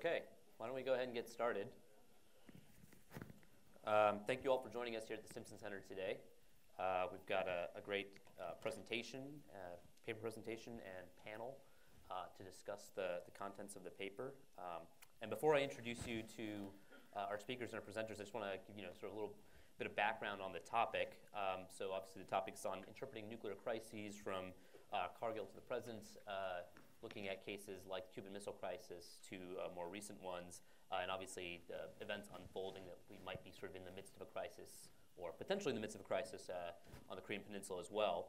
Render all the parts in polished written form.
Okay, why don't we go ahead and get started. Thank you all for joining us here at the Simpson Center today. We've got a great presentation, paper presentation and panel to discuss the contents of the paper. And before I introduce you to our speakers and our presenters, I just want to give you sort of a little bit of background on the topic. So obviously the topic is on interpreting nuclear crises from Kargil to the present, looking at cases like the Cuban Missile Crisis to more recent ones, and obviously the events unfolding that we might be sort of in the midst of a crisis, or potentially in the midst of a crisis on the Korean Peninsula as well.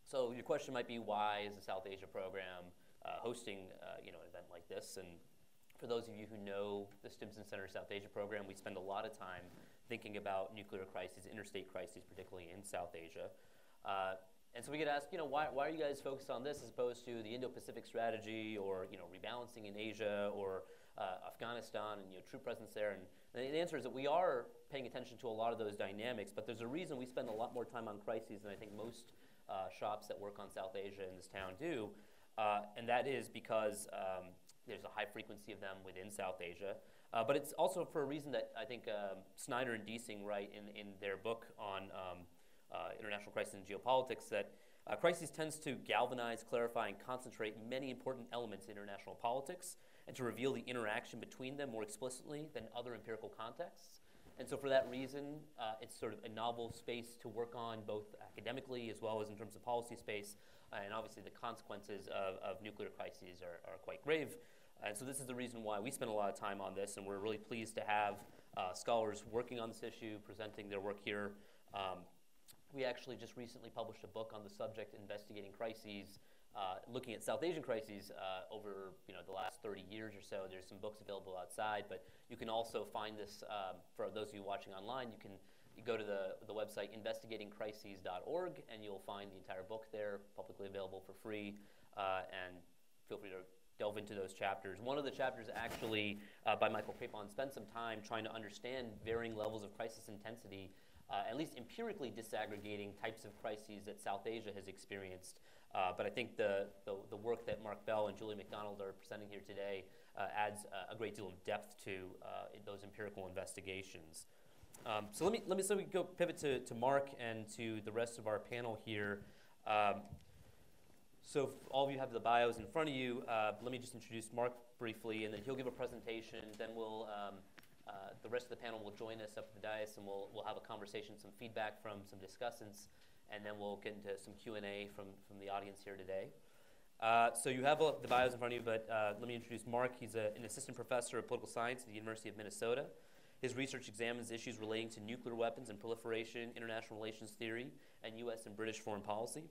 So your question might be, why is the South Asia program hosting an event like this? And for those of you who know the Stimson Center South Asia program, we spend a lot of time thinking about nuclear crises, interstate crises, particularly in South Asia. And so we get asked, why are you guys focused on this as opposed to the Indo-Pacific strategy, or rebalancing in Asia, or Afghanistan and troop presence there? And the answer is that we are paying attention to a lot of those dynamics, but there's a reason we spend a lot more time on crises than I think most shops that work on South Asia in this town do, and that is because there's a high frequency of them within South Asia. But it's also for a reason that I think Snyder and Deasing write in their book on international crisis and geopolitics, that crisis tends to galvanize, clarify, and concentrate many important elements in international politics, and to reveal the interaction between them more explicitly than other empirical contexts. And so for that reason, it's sort of a novel space to work on, both academically as well as in terms of policy space. And obviously the consequences of nuclear crises are quite grave. And so this is the reason why we spend a lot of time on this, and we're really pleased to have scholars working on this issue, presenting their work here. We actually just recently published a book on the subject, investigating crises, looking at South Asian crises over the last 30 years or so. There's some books available outside, but you can also find this, for those of you watching online, you go to the website investigatingcrises.org, and you'll find the entire book there, publicly available for free, and feel free to delve into those chapters. One of the chapters actually by Michael Crapon spent some time trying to understand varying levels of crisis intensity, at least empirically disaggregating types of crises that South Asia has experienced. But I think the work that Mark Bell and Julie McDonald are presenting here today adds a great deal of depth to those empirical investigations. So let me go pivot to Mark and to the rest of our panel here. So if all of you have the bios in front of you, let me just introduce Mark briefly, and then he'll give a presentation. Then the rest of the panel will join us up at the dais, and we'll have a conversation, some feedback from some discussants, and then we'll get into some Q&A from the audience here today. So you have the bios in front of you, but let me introduce Mark. He's an assistant professor of political science at the University of Minnesota. His research examines issues relating to nuclear weapons and proliferation, international relations theory, and U.S. and British foreign policy.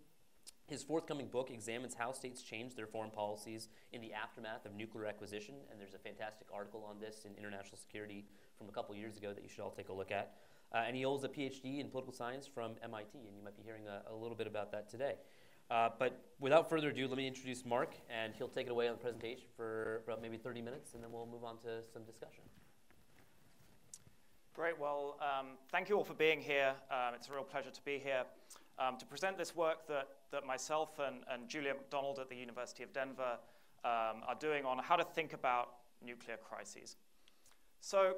His forthcoming book examines how states change their foreign policies in the aftermath of nuclear acquisition, and there's a fantastic article on this in International Security from a couple years ago that you should all take a look at. And he holds a PhD in political science from MIT, and you might be hearing a little bit about that today. But without further ado, let me introduce Mark, and he'll take it away on the presentation for about maybe 30 minutes, and then we'll move on to some discussion. Great. Well, thank you all for being here. It's a real pleasure to be here to present this work that myself and Julia McDonald at the University of Denver are doing on how to think about nuclear crises. So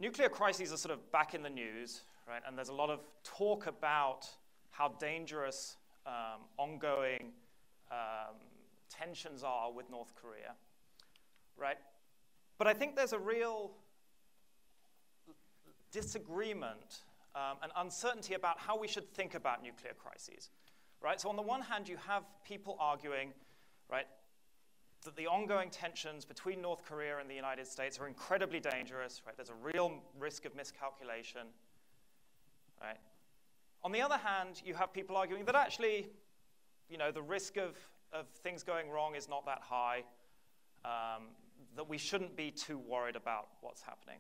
nuclear crises are sort of back in the news, right? And there's a lot of talk about how dangerous ongoing tensions are with North Korea, right? But I think there's a real disagreement and uncertainty about how we should think about nuclear crises, right? So on the one hand, you have people arguing, right, that the ongoing tensions between North Korea and the United States are incredibly dangerous, right? There's a real risk of miscalculation, right? On the other hand, you have people arguing that actually, the risk of things going wrong is not that high, that we shouldn't be too worried about what's happening.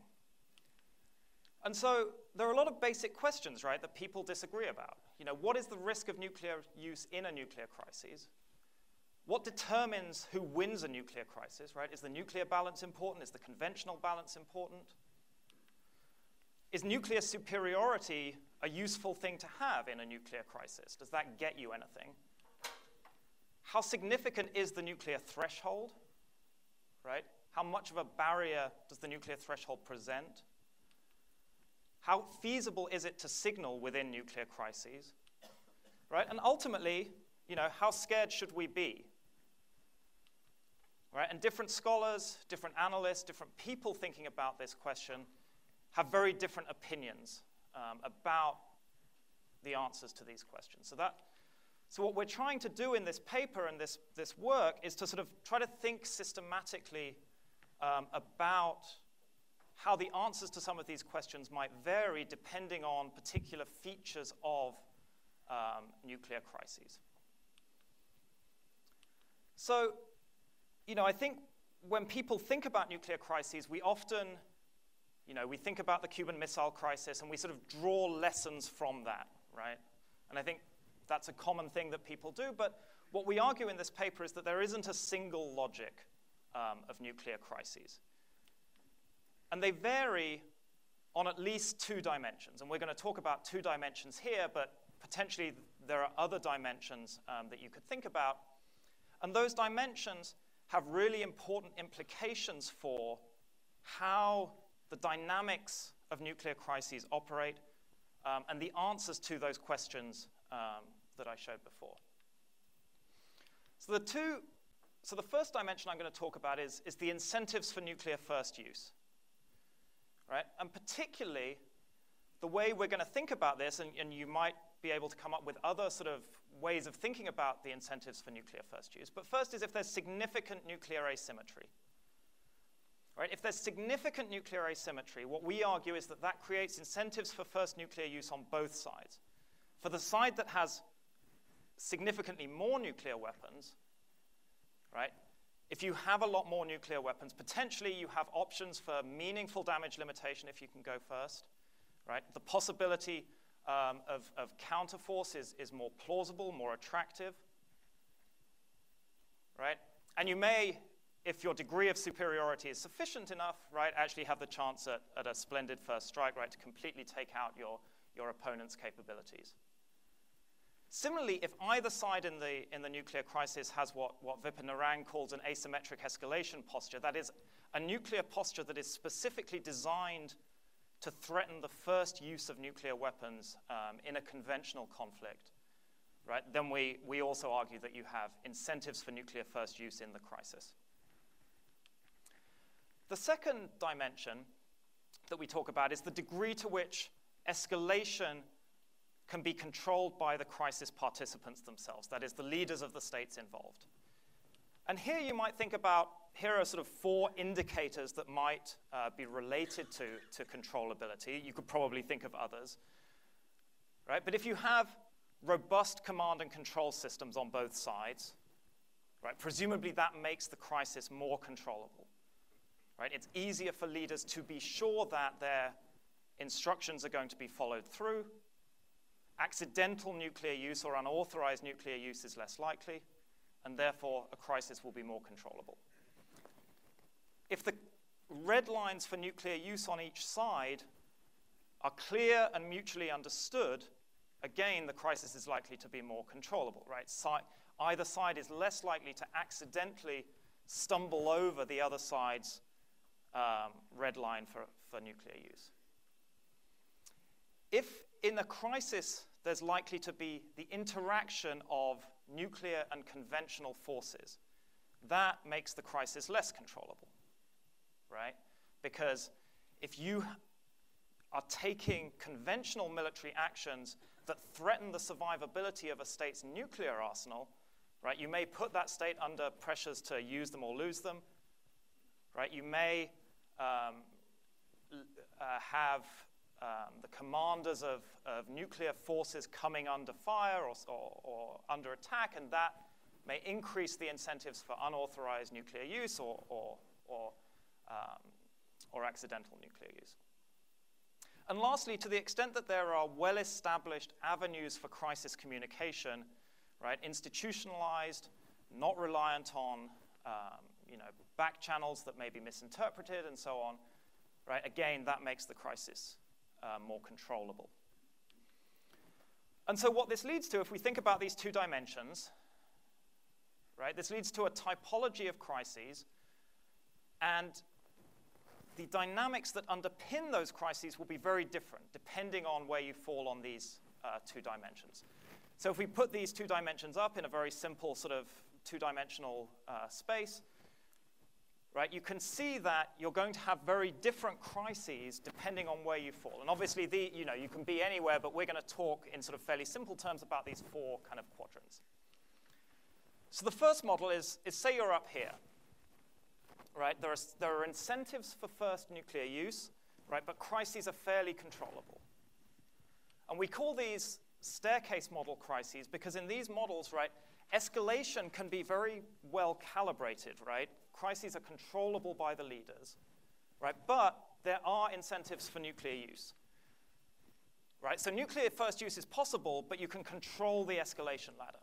And so there are a lot of basic questions, right, that people disagree about. What is the risk of nuclear use in a nuclear crisis? What determines who wins a nuclear crisis, right? Is the nuclear balance important? Is the conventional balance important? Is nuclear superiority a useful thing to have in a nuclear crisis? Does that get you anything? How significant is the nuclear threshold? right? How much of a barrier does the nuclear threshold present? How feasible is it to signal within nuclear crises? Right? And ultimately, how scared should we be? Right? And different scholars, different analysts, different people thinking about this question have very different opinions about the answers to these questions. So what we're trying to do in this paper and this work is to sort of try to think systematically about how the answers to some of these questions might vary depending on particular features of nuclear crises. So, I think when people think about nuclear crises, we often, we think about the Cuban Missile Crisis and we sort of draw lessons from that, right? And I think that's a common thing that people do, but what we argue in this paper is that there isn't a single logic of nuclear crises. And they vary on at least two dimensions. And we're going to talk about two dimensions here, but potentially there are other dimensions that you could think about. And those dimensions have really important implications for how the dynamics of nuclear crises operate and the answers to those questions that I showed before. So the first dimension I'm going to talk about is the incentives for nuclear first use. Right? And particularly, the way we're going to think about this, and you might be able to come up with other sort of ways of thinking about the incentives for nuclear first use. But first is if there's significant nuclear asymmetry. Right? If there's significant nuclear asymmetry, what we argue is that creates incentives for first nuclear use on both sides. For the side that has significantly more nuclear weapons, right? If you have a lot more nuclear weapons, potentially you have options for meaningful damage limitation if you can go first, right? The possibility of counterforce is more plausible, more attractive, right? And you may, if your degree of superiority is sufficient enough, right, actually have the chance at a splendid first strike, right, to completely take out your opponent's capabilities. Similarly, if either side in the nuclear crisis has what Vipin Narang calls an asymmetric escalation posture, that is a nuclear posture that is specifically designed to threaten the first use of nuclear weapons in a conventional conflict, right, then we also argue that you have incentives for nuclear first use in the crisis. The second dimension that we talk about is the degree to which escalation can be controlled by the crisis participants themselves, that is, the leaders of the states involved. And here you might think about, here are sort of 4 indicators that might be related to controllability. You could probably think of others, right? But if you have robust command and control systems on both sides, right, presumably that makes the crisis more controllable, right? It's easier for leaders to be sure that their instructions are going to be followed through. Accidental nuclear use or unauthorized nuclear use is less likely, and therefore a crisis will be more controllable. If the red lines for nuclear use on each side are clear and mutually understood, again, the crisis is likely to be more controllable, right? Either side is less likely to accidentally stumble over the other side's red line for nuclear use. If in a crisis there's likely to be the interaction of nuclear and conventional forces, that makes the crisis less controllable, right? Because if you are taking conventional military actions that threaten the survivability of a state's nuclear arsenal, right, you may put that state under pressures to use them or lose them, right? You may have the commanders of nuclear forces coming under fire or under attack, and that may increase the incentives for unauthorized nuclear use or accidental nuclear use. And lastly, to the extent that there are well-established avenues for crisis communication, right, institutionalized, not reliant on back channels that may be misinterpreted and so on, right, again, that makes the crisis more controllable. And so what this leads to, if we think about these two dimensions, right, this leads to a typology of crises And the dynamics that underpin those crises will be very different depending on where you fall on these two dimensions. So if we put these two dimensions up in a very simple sort of two-dimensional space, right, you can see that you're going to have very different crises depending on where you fall. And obviously, you can be anywhere, but we're going to talk in sort of fairly simple terms about these four kind of quadrants. So the first model is say you're up here. Right? There are incentives for first nuclear use, right? But crises are fairly controllable. And we call these staircase model crises because in these models, right, escalation can be very well calibrated, right? Crises are controllable by the leaders, right? But there are incentives for nuclear use, right? So nuclear first use is possible, but you can control the escalation ladder,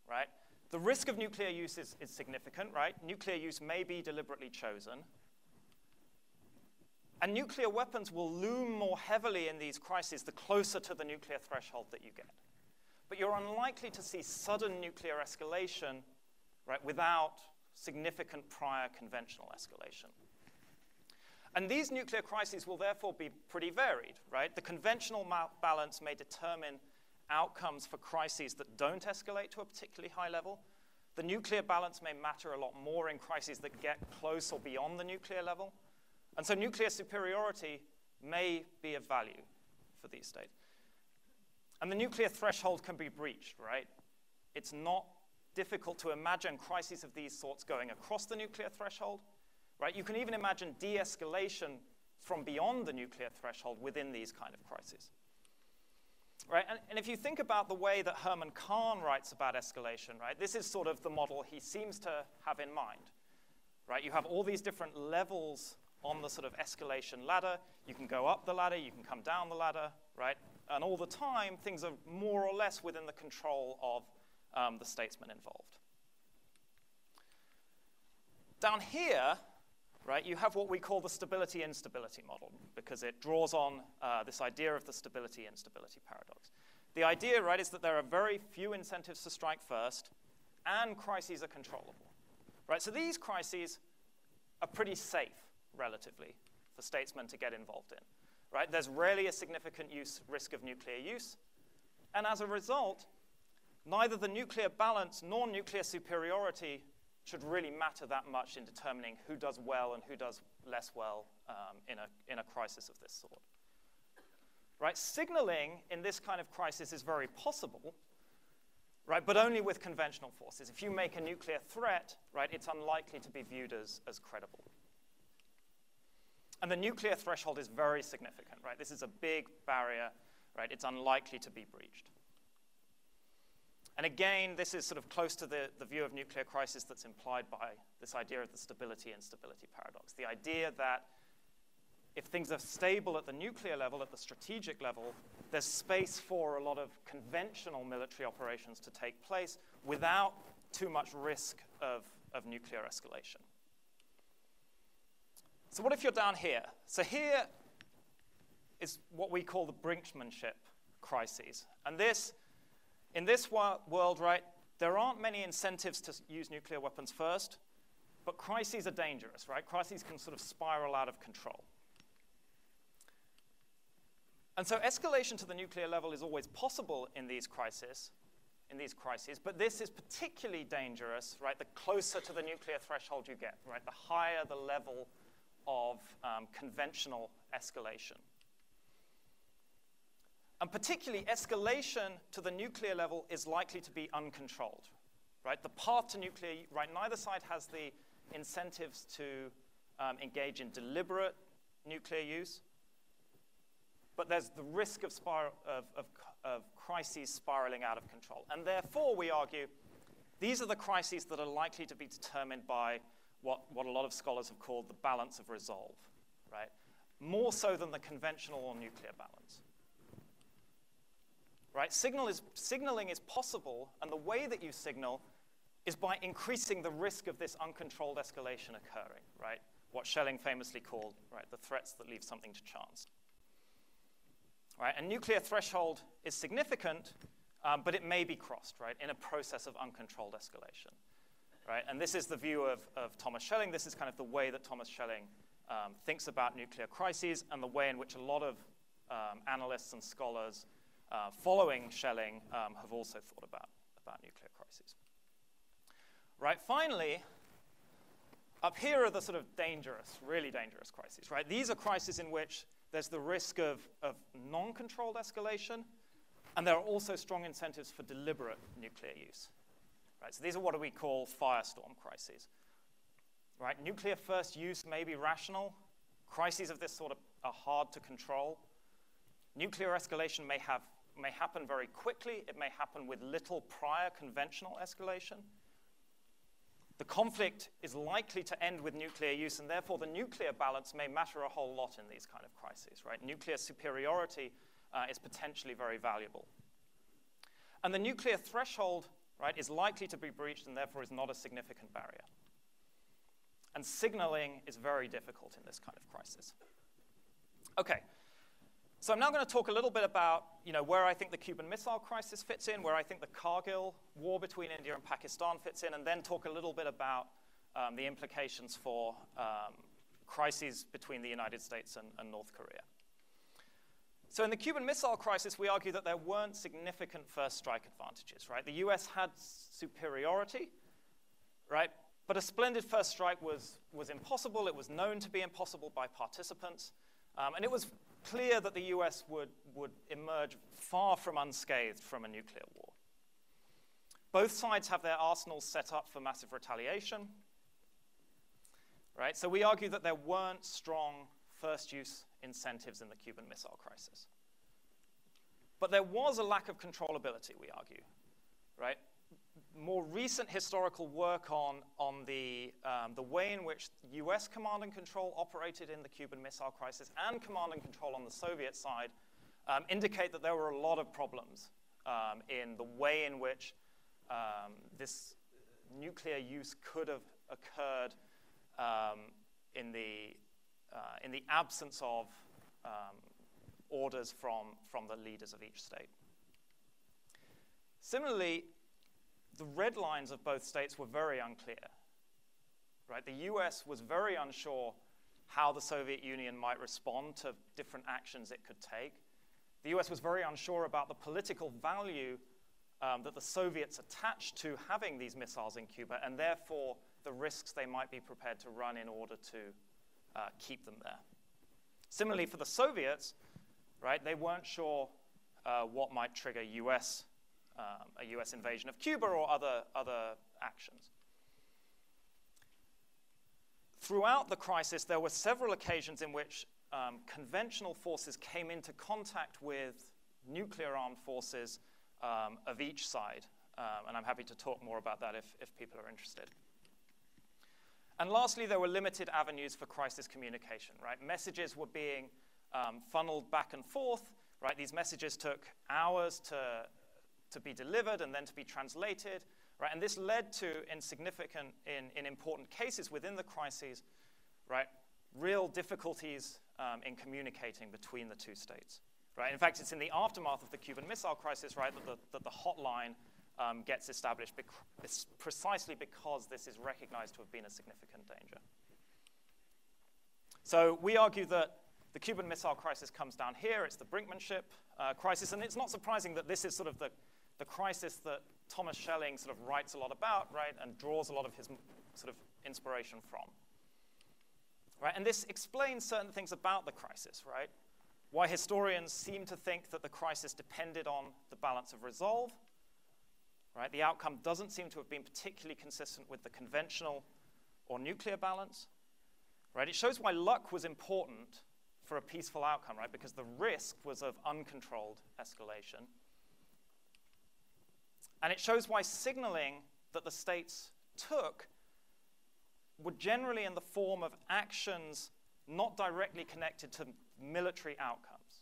right? The risk of nuclear use is significant, right? Nuclear use may be deliberately chosen. And nuclear weapons will loom more heavily in these crises the closer to the nuclear threshold that you get. But you're unlikely to see sudden nuclear escalation, right, without significant prior conventional escalation. And these nuclear crises will therefore be pretty varied, right? The conventional balance may determine outcomes for crises that don't escalate to a particularly high level. The nuclear balance may matter a lot more in crises that get close or beyond the nuclear level. And so nuclear superiority may be of value for these states. And the nuclear threshold can be breached, right? It's not difficult to imagine crises of these sorts going across the nuclear threshold, right? You can even imagine de-escalation from beyond the nuclear threshold within these kind of crises. Right? And if you think about the way that Herman Kahn writes about escalation, right, this is sort of the model he seems to have in mind. Right? You have all these different levels on the sort of escalation ladder. You can go up the ladder, you can come down the ladder, right? And all the time, things are more or less within the control of the statesman involved. Down here, right, you have what we call the stability-instability model, because it draws on this idea of the stability-instability paradox. The idea, right, is that there are very few incentives to strike first, and crises are controllable. Right? So these crises are pretty safe, relatively, for statesmen to get involved in. Right? There's rarely a significant risk of nuclear use, and as a result, neither the nuclear balance nor nuclear superiority should really matter that much in determining who does well and who does less well in a crisis of this sort. Right? Signaling in this kind of crisis is very possible, right, but only with conventional forces. If you make a nuclear threat, right, it's unlikely to be viewed as credible. And the nuclear threshold is very significant. Right? This is a big barrier. Right? It's unlikely to be breached. And again, this is sort of close to the view of nuclear crisis that's implied by this idea of the stability-instability paradox. The idea that if things are stable at the nuclear level, at the strategic level, there's space for a lot of conventional military operations to take place without too much risk of nuclear escalation. So what if you're down here? So here is what we call the brinkmanship crises. And in this world, right, there aren't many incentives to use nuclear weapons first, but crises are dangerous, right? Crises can sort of spiral out of control. And so escalation to the nuclear level is always possible in these crises, but this is particularly dangerous, right, the closer to the nuclear threshold you get, right? The higher the level of conventional escalation. And particularly, escalation to the nuclear level is likely to be uncontrolled. Right? The path to nuclear, right, neither side has the incentives to engage in deliberate nuclear use, but there's the risk of crises spiraling out of control. And therefore, we argue, these are the crises that are likely to be determined by what a lot of scholars have called the balance of resolve, right? More so than the conventional or nuclear balance. Right? Signaling is possible, and the way that you signal is by increasing the risk of this uncontrolled escalation occurring, right? What Schelling famously called, right, the threats that leave something to chance. Right? And nuclear threshold is significant, but it may be crossed, right, in a process of uncontrolled escalation. right? And this is the view of Thomas Schelling. This is kind of the way that Thomas Schelling thinks about nuclear crises, and the way in which a lot of analysts and scholars following Schelling have also thought about nuclear crises. Right, finally, up here are the sort of dangerous, really dangerous crises, right? These are crises in which there's the risk of non-controlled escalation, and there are also strong incentives for deliberate nuclear use. Right, so these are what we call firestorm crises. Right, nuclear first use may be rational. Crises of this sort are hard to control. Nuclear escalation may happen very quickly. It may happen with little prior conventional escalation. The conflict is likely to end with nuclear use, and therefore the nuclear balance may matter a whole lot in these kind of crises. Right? Nuclear superiority is potentially very valuable. And the nuclear threshold, right, is likely to be breached and therefore is not a significant barrier. And signaling is very difficult in this kind of crisis. Okay, so I'm now going to talk a little bit about where I think the Cuban Missile Crisis fits in, where I think the Kargil war between India and Pakistan fits in, and then talk a little bit about the implications for crises between the United States and North Korea. So in the Cuban Missile Crisis, we argue that there weren't significant first strike advantages, right? The US had superiority, right? But a splendid first strike was impossible. It was known to be impossible by participants. And it was clear that the US would emerge far from unscathed from a nuclear war. Both sides have their arsenals set up for massive retaliation, right? So we argue that there weren't strong first-use incentives in the Cuban Missile Crisis. But there was a lack of controllability, we argue, right? More recent historical work on the way in which US command and control operated in the Cuban Missile Crisis and command and control on the Soviet side indicate that there were a lot of problems in the way in which this nuclear use could have occurred in the absence of orders from the leaders of each state. Similarly, the red lines of both states were very unclear. Right? The US was very unsure how the Soviet Union might respond to different actions it could take. The US was very unsure about the political value that the Soviets attached to having these missiles in Cuba, and therefore the risks they might be prepared to run in order to keep them there. Similarly, for the Soviets, right, they weren't sure what might trigger a US invasion of Cuba or other actions. Throughout the crisis, there were several occasions in which conventional forces came into contact with nuclear-armed forces of each side. And I'm happy to talk more about that if people are interested. And lastly, there were limited avenues for crisis communication, right? Messages were being funneled back and forth, right? These messages took hours to be delivered and then to be translated, right? And this led to, in important cases within the crises, right, real difficulties in communicating between the two states, right? In fact, it's in the aftermath of the Cuban Missile Crisis, right, that the hotline gets established precisely because this is recognized to have been a significant danger. So we argue that the Cuban Missile Crisis comes down here. It's the brinkmanship crisis, and it's not surprising that this is sort of the crisis that Thomas Schelling sort of writes a lot about, right, and draws a lot of his sort of inspiration from. Right? And this explains certain things about the crisis, right? Why historians seem to think that the crisis depended on the balance of resolve. Right? The outcome doesn't seem to have been particularly consistent with the conventional or nuclear balance. Right? It shows why luck was important for a peaceful outcome, right? Because the risk was of uncontrolled escalation. And it shows why signaling that the states took were generally in the form of actions not directly connected to military outcomes.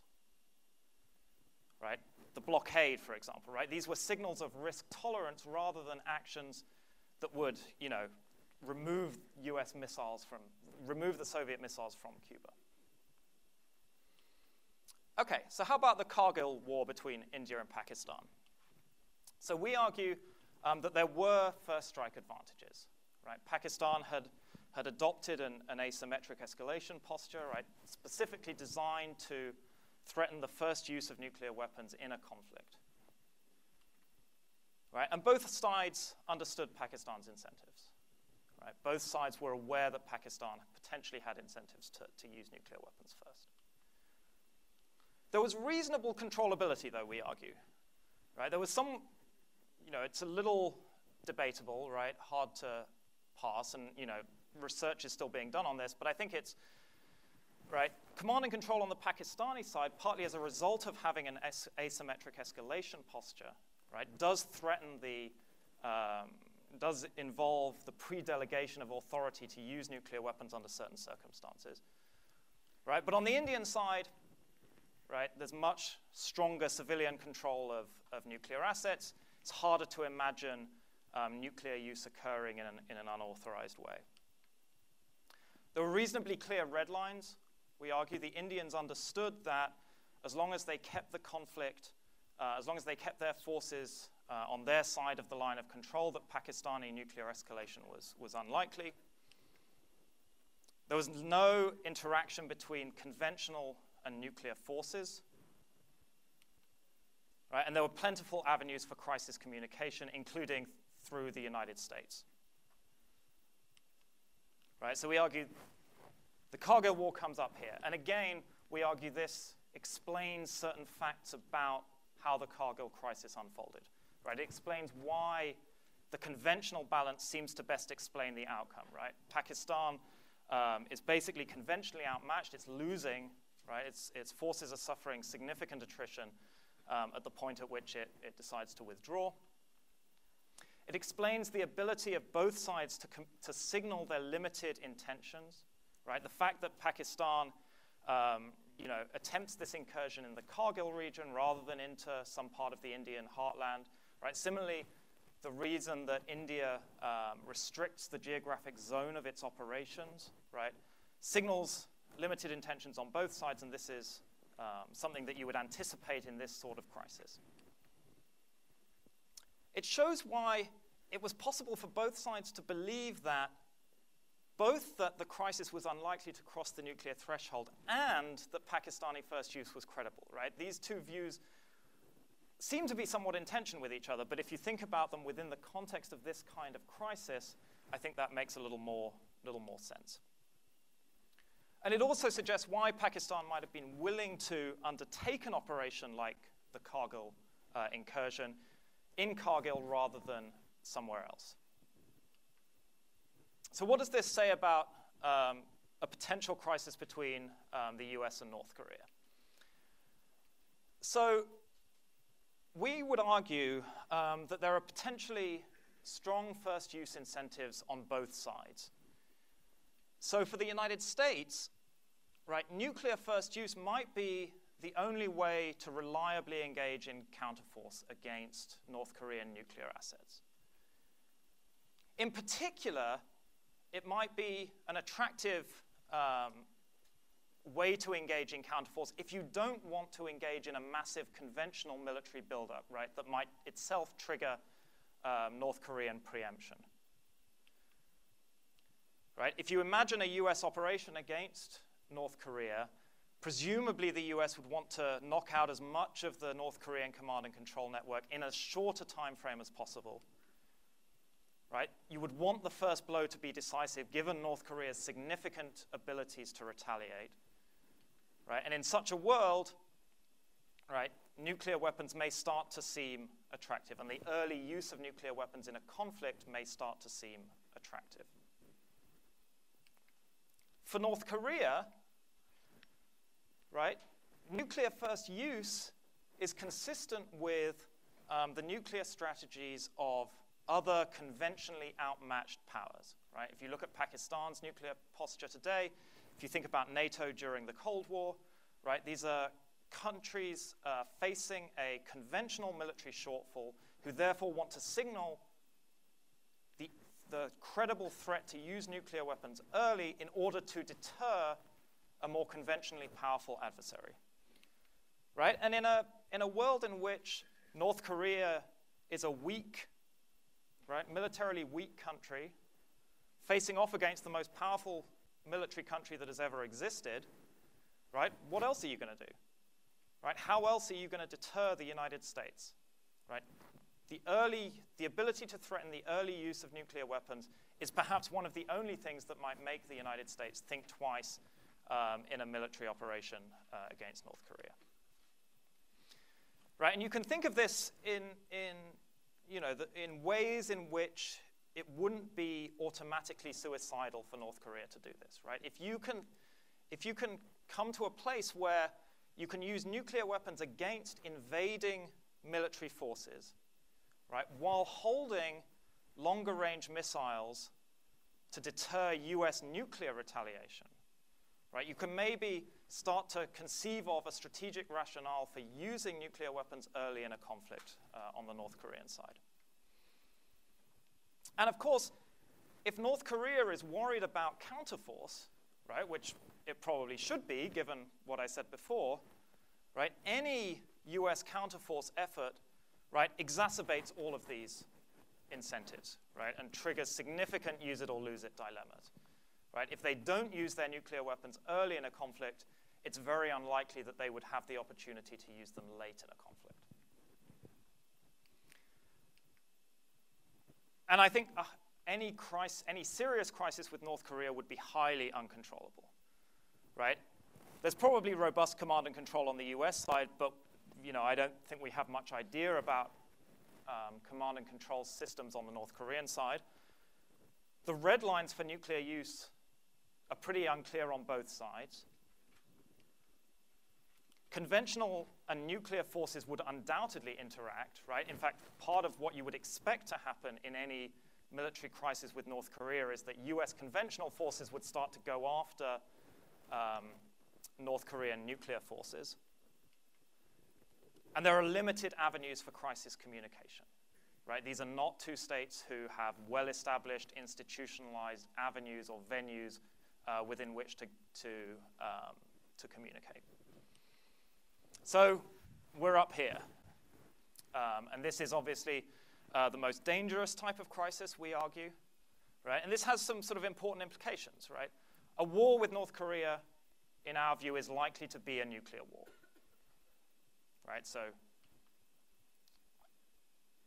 Right? The blockade, for example, right? These were signals of risk tolerance rather than actions that would, remove remove the Soviet missiles from Cuba. Okay, so how about the Kargil war between India and Pakistan? So we argue that there were first strike advantages. Right? Pakistan had adopted an asymmetric escalation posture, right, specifically designed to threaten the first use of nuclear weapons in a conflict. Right? And both sides understood Pakistan's incentives. Right? Both sides were aware that Pakistan potentially had incentives to use nuclear weapons first. There was reasonable controllability, though, we argue. Right? There was some, it's a little debatable, right? Hard to pass, and, research is still being done on this, but I think it's, right, command and control on the Pakistani side, partly as a result of having an asymmetric escalation posture, right, does involve the pre-delegation of authority to use nuclear weapons under certain circumstances, right? But on the Indian side, right, there's much stronger civilian control of nuclear assets. It's harder to imagine nuclear use occurring in an unauthorized way. There were reasonably clear red lines. We argue the Indians understood that as long as they kept the conflict, as long as they kept their forces on their side of the line of control, that Pakistani nuclear escalation was unlikely. There was no interaction between conventional and nuclear forces. Right? And there were plentiful avenues for crisis communication, including through the United States. Right? So we argue the Kargil War comes up here. And again, we argue this explains certain facts about how the Kargil crisis unfolded. Right? It explains why the conventional balance seems to best explain the outcome. Right? Pakistan is basically conventionally outmatched. It's losing. Right? Its forces are suffering significant attrition at the point at which it decides to withdraw. It explains the ability of both sides to signal their limited intentions. Right? The fact that Pakistan attempts this incursion in the Kargil region rather than into some part of the Indian heartland. Right? Similarly, the reason that India restricts the geographic zone of its operations, right, signals limited intentions on both sides, and this is something that you would anticipate in this sort of crisis. It shows why it was possible for both sides to believe that both that the crisis was unlikely to cross the nuclear threshold and that Pakistani first use was credible, right? These two views seem to be somewhat in tension with each other, but if you think about them within the context of this kind of crisis, I think that makes a little more sense. And it also suggests why Pakistan might have been willing to undertake an operation like the Kargil incursion in Kargil rather than somewhere else. So what does this say about a potential crisis between the US and North Korea? So we would argue that there are potentially strong first use incentives on both sides. So for the United States, right, nuclear first use might be the only way to reliably engage in counterforce against North Korean nuclear assets. In particular, it might be an attractive way to engage in counterforce if you don't want to engage in a massive conventional military buildup, right, that might itself trigger North Korean preemption. Right? If you imagine a US operation against North Korea, presumably the US would want to knock out as much of the North Korean command and control network in as short a time frame as possible. Right? You would want the first blow to be decisive, given North Korea's significant abilities to retaliate. Right? And in such a world, right, nuclear weapons may start to seem attractive, and the early use of nuclear weapons in a conflict may start to seem attractive. For North Korea, right, nuclear first use is consistent with the nuclear strategies of other conventionally outmatched powers. Right? If you look at Pakistan's nuclear posture today, if you think about NATO during the Cold War, right, these are countries facing a conventional military shortfall who therefore want to signal the credible threat to use nuclear weapons early in order to deter a more conventionally powerful adversary. Right? And in a world in which North Korea is a weak right, militarily weak country, facing off against the most powerful military country that has ever existed, right, what else are you going to do? Right? How else are you going to deter the United States? Right? The ability to threaten the early use of nuclear weapons is perhaps one of the only things that might make the United States think twice in a military operation against North Korea. Right? And you can think of this in ways in which it wouldn't be automatically suicidal for North Korea to do this. Right? If you can come to a place where you can use nuclear weapons against invading military forces, right, while holding longer-range missiles to deter US nuclear retaliation, right, you can maybe start to conceive of a strategic rationale for using nuclear weapons early in a conflict on the North Korean side. And of course, if North Korea is worried about counterforce, right, which it probably should be, given what I said before, right, any US counterforce effort, right, exacerbates all of these incentives, right, and triggers significant use-it-or-lose-it dilemmas. Right? If they don't use their nuclear weapons early in a conflict, it's very unlikely that they would have the opportunity to use them late in a conflict. And I think any serious crisis with North Korea would be highly uncontrollable. Right? There's probably robust command and control on the US side, but I don't think we have much idea about command and control systems on the North Korean side. The red lines for nuclear use are pretty unclear on both sides. Conventional and nuclear forces would undoubtedly interact, right? In fact, part of what you would expect to happen in any military crisis with North Korea is that US conventional forces would start to go after North Korean nuclear forces. And there are limited avenues for crisis communication. Right? These are not two states who have well-established, institutionalized avenues or venues within which to communicate. So we're up here. And this is obviously the most dangerous type of crisis, we argue. Right? And this has some sort of important implications. Right? A war with North Korea, in our view, is likely to be a nuclear war. Right? So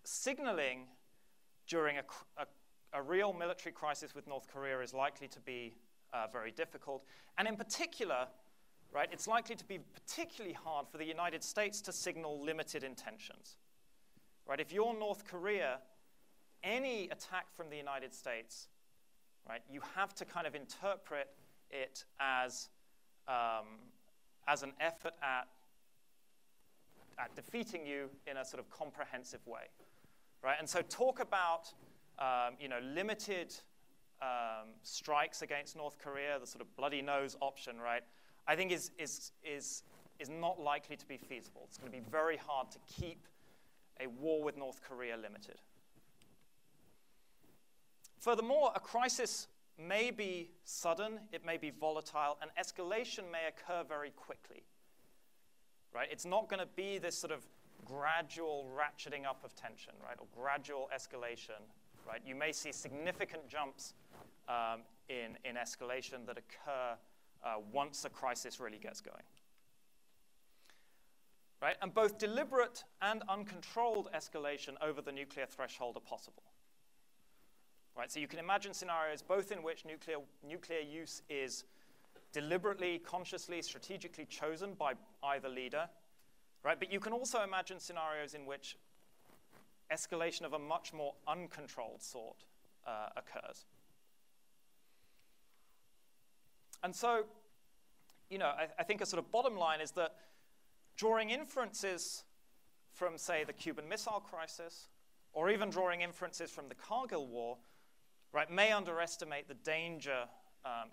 signaling during a real military crisis with North Korea is likely to be very difficult. And in particular, right, it's likely to be particularly hard for the United States to signal limited intentions. Right? If you're North Korea, any attack from the United States, right, you have to kind of interpret it as an effort at defeating you in a sort of comprehensive way. Right? And so talk about limited strikes against North Korea, the sort of bloody nose option, right? I think is not likely to be feasible. It's going to be very hard to keep a war with North Korea limited. Furthermore, a crisis may be sudden, it may be volatile, and escalation may occur very quickly. Right? It's not going to be this sort of gradual ratcheting up of tension, right, or gradual escalation, right? You may see significant jumps in escalation that occur once a crisis really gets going, right? And both deliberate and uncontrolled escalation over the nuclear threshold are possible, right? So you can imagine scenarios both in which nuclear use is deliberately, consciously, strategically chosen by either leader, right? But you can also imagine scenarios in which escalation of a much more uncontrolled sort occurs. And so, I think a sort of bottom line is that drawing inferences from, say, the Cuban Missile Crisis, or even drawing inferences from the Kargil War, right, may underestimate the danger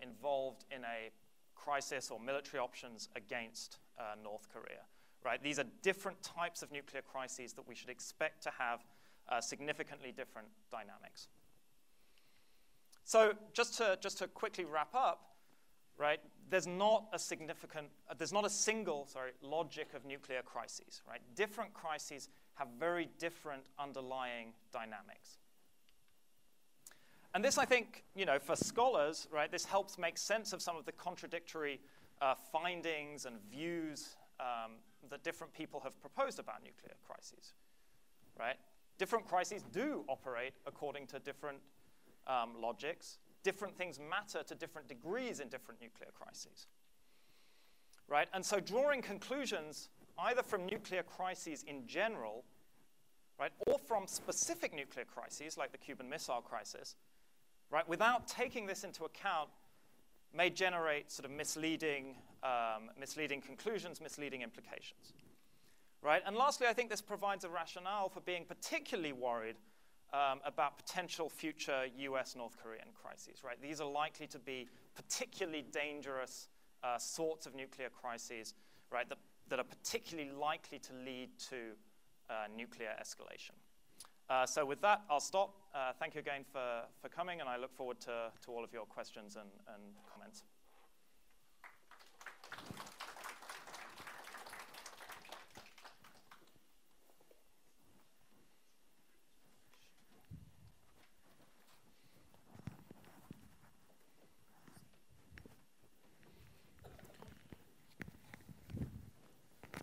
involved in a crisis or military options against North Korea. Right? These are different types of nuclear crises that we should expect to have significantly different dynamics. So just to quickly wrap up, right? There's not a single logic of nuclear crises. Right? Different crises have very different underlying dynamics. And this, I think, for scholars, right, this helps make sense of some of the contradictory findings and views that different people have proposed about nuclear crises, right? Different crises do operate according to different logics. Different things matter to different degrees in different nuclear crises, right? And so drawing conclusions either from nuclear crises in general, right, or from specific nuclear crises like the Cuban Missile Crisis, right, without taking this into account may generate sort of misleading conclusions, misleading implications, right? And lastly, I think this provides a rationale for being particularly worried about potential future US-North Korean crises, right? These are likely to be particularly dangerous sorts of nuclear crises, right, that are particularly likely to lead to nuclear escalation. So with that, I'll stop. Thank you again for coming, and I look forward to all of your questions and comments.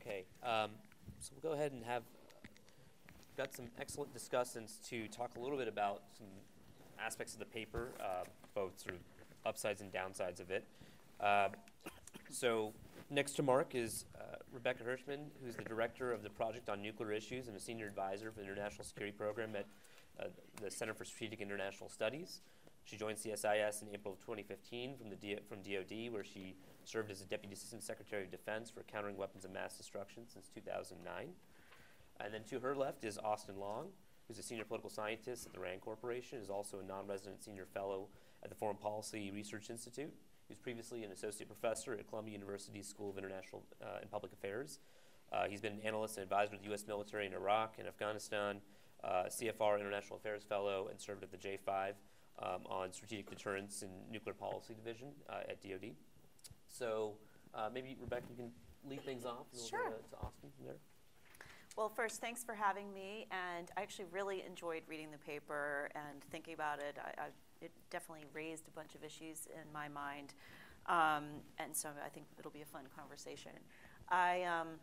Okay, so we'll go ahead and have got some excellent discussants to talk a little bit about some aspects of the paper, both sort of upsides and downsides of it. So next to Mark is Rebecca Hersman, who's the director of the Project on Nuclear Issues and a senior advisor for the International Security Program at the Center for Strategic International Studies. She joined CSIS in April of 2015 from DoD, where she served as a Deputy Assistant Secretary of Defense for countering weapons of mass destruction since 2009. And then to her left is Austin Long, who's a senior political scientist at the RAND Corporation, is also a non-resident senior fellow at the Foreign Policy Research Institute. He was previously an associate professor at Columbia University's School of International and Public Affairs. He's been an analyst and advisor to the U.S. military in Iraq and Afghanistan, CFR International Affairs Fellow, and served at the J5 on Strategic Deterrence and Nuclear Policy Division at DoD. So maybe, Rebecca, you can lead things off, and we'll go to Austin from there. Well, first, thanks for having me, and I actually really enjoyed reading the paper and thinking about it. It definitely raised a bunch of issues in my mind, and so I think it'll be a fun conversation. I'm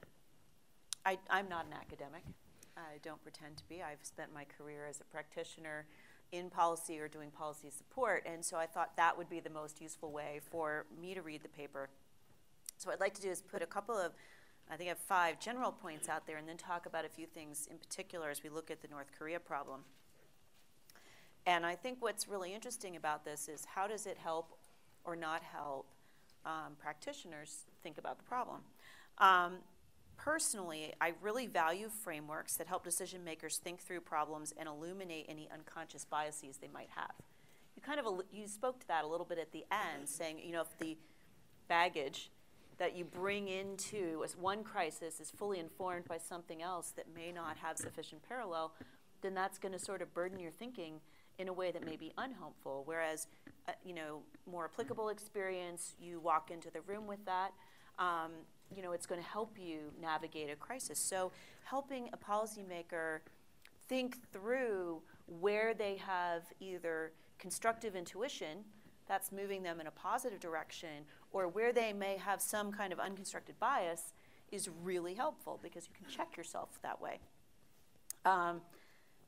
not an academic. I don't pretend to be. I've spent my career as a practitioner in policy or doing policy support, and so I thought that would be the most useful way for me to read the paper. So what I'd like to do is put a couple of, I think I have 5 general points out there, and then talk about a few things in particular as we look at the North Korea problem. And I think what's really interesting about this is how does it help or not help practitioners think about the problem. Personally, I really value frameworks that help decision makers think through problems and illuminate any unconscious biases they might have. You spoke to that a little bit at the end, saying, if the baggage that you bring into one crisis is fully informed by something else that may not have sufficient parallel, then that's going to sort of burden your thinking in a way that may be unhelpful. Whereas, more applicable experience, you walk into the room with that, it's going to help you navigate a crisis. So helping a policymaker think through where they have either constructive intuition, that's moving them in a positive direction, or where they may have some kind of unconstructed bias is really helpful because you can check yourself that way.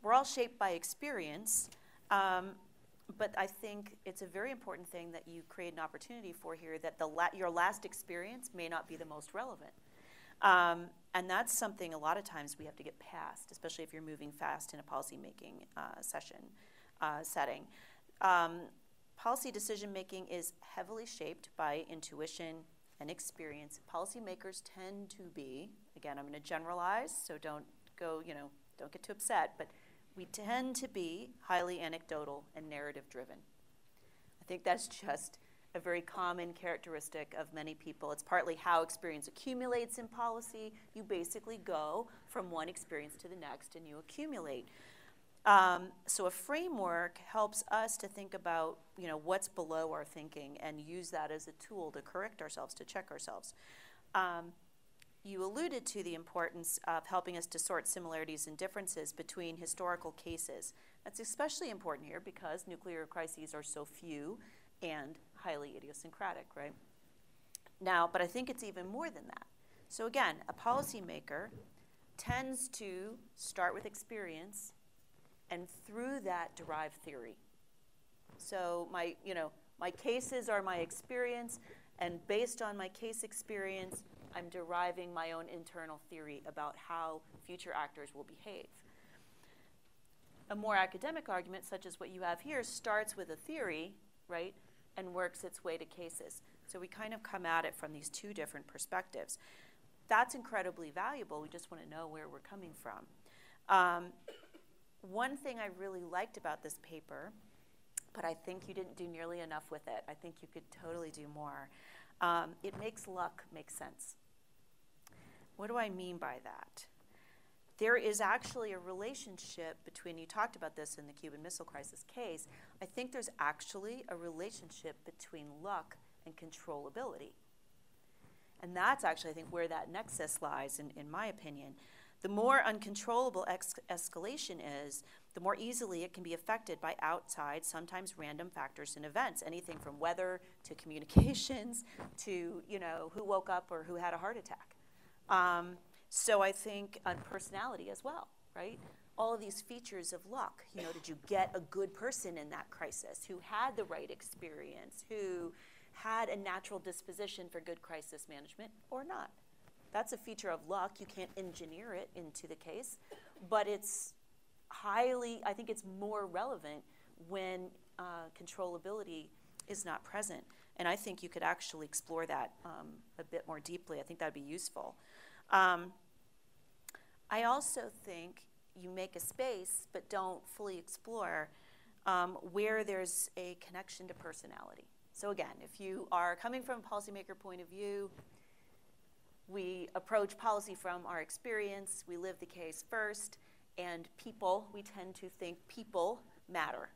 We're all shaped by experience, but I think it's a very important thing that you create an opportunity for here that your last experience may not be the most relevant. And that's something a lot of times we have to get past, especially if you're moving fast in a policymaking setting. Policy decision-making is heavily shaped by intuition and experience. Policymakers tend to be, again, I'm going to generalize, so don't get too upset, but we tend to be highly anecdotal and narrative-driven. I think that's just a very common characteristic of many people. It's partly how experience accumulates in policy. You basically go from one experience to the next, and you accumulate. So a framework helps us to think about, what's below our thinking and use that as a tool to correct ourselves, to check ourselves. You alluded to the importance of helping us to sort similarities and differences between historical cases. That's especially important here because nuclear crises are so few and highly idiosyncratic, right? Now, but I think it's even more than that. So again, a policymaker tends to start with experience and through that derive theory. So my cases are my experience, and based on my case experience, I'm deriving my own internal theory about how future actors will behave. A more academic argument, such as what you have here, starts with a theory, right, and works its way to cases. So we kind of come at it from these two different perspectives. That's incredibly valuable. We just want to know where we're coming from. One thing I really liked about this paper, but I think you didn't do nearly enough with it. I think you could totally do more. It makes luck make sense. What do I mean by that? There is actually a relationship between, you talked about this in the Cuban Missile Crisis case, I think there's actually a relationship between luck and controllability. And that's actually, I think, where that nexus lies, in my opinion. The more uncontrollable escalation is, the more easily it can be affected by outside, sometimes random factors and events, anything from weather to communications to, who woke up or who had a heart attack. So I think on personality as well, right? All of these features of luck. Did you get a good person in that crisis who had the right experience, who had a natural disposition for good crisis management or not? That's a feature of luck. You can't engineer it into the case, but it's I think it's more relevant when controllability is not present. And I think you could actually explore that a bit more deeply. I think that'd be useful. I also think you make a space but don't fully explore where there's a connection to personality. So again, if you are coming from a policymaker point of view, we approach policy from our experience, we live the case first, and people, we tend to think people matter.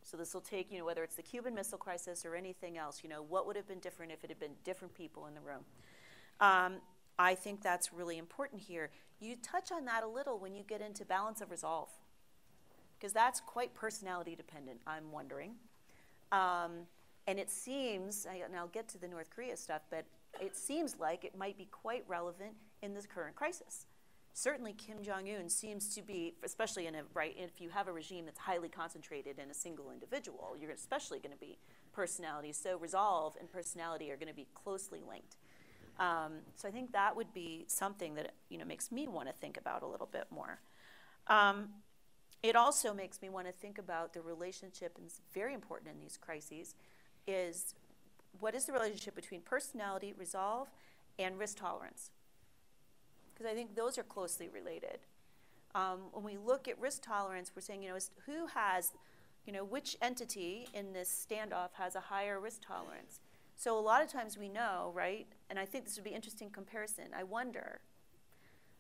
So this will take, whether it's the Cuban Missile Crisis or anything else, what would have been different if it had been different people in the room? I think that's really important here. You touch on that a little when you get into balance of resolve, because that's quite personality dependent, I'm wondering. And it seems, and I'll get to the North Korea stuff, but it seems like it might be quite relevant in this current crisis. Certainly Kim Jong-un seems to be, especially if you have a regime that's highly concentrated in a single individual, you're especially going to be personality. So resolve and personality are going to be closely linked. So I think that would be something that makes me want to think about a little bit more. It also makes me want to think about the relationship, and it's very important in these crises, is what is the relationship between personality, resolve, and risk tolerance? Because I think those are closely related. When we look at risk tolerance, we're saying, who has, which entity in this standoff has a higher risk tolerance? So a lot of times we know, right, and I think this would be an interesting comparison. I wonder,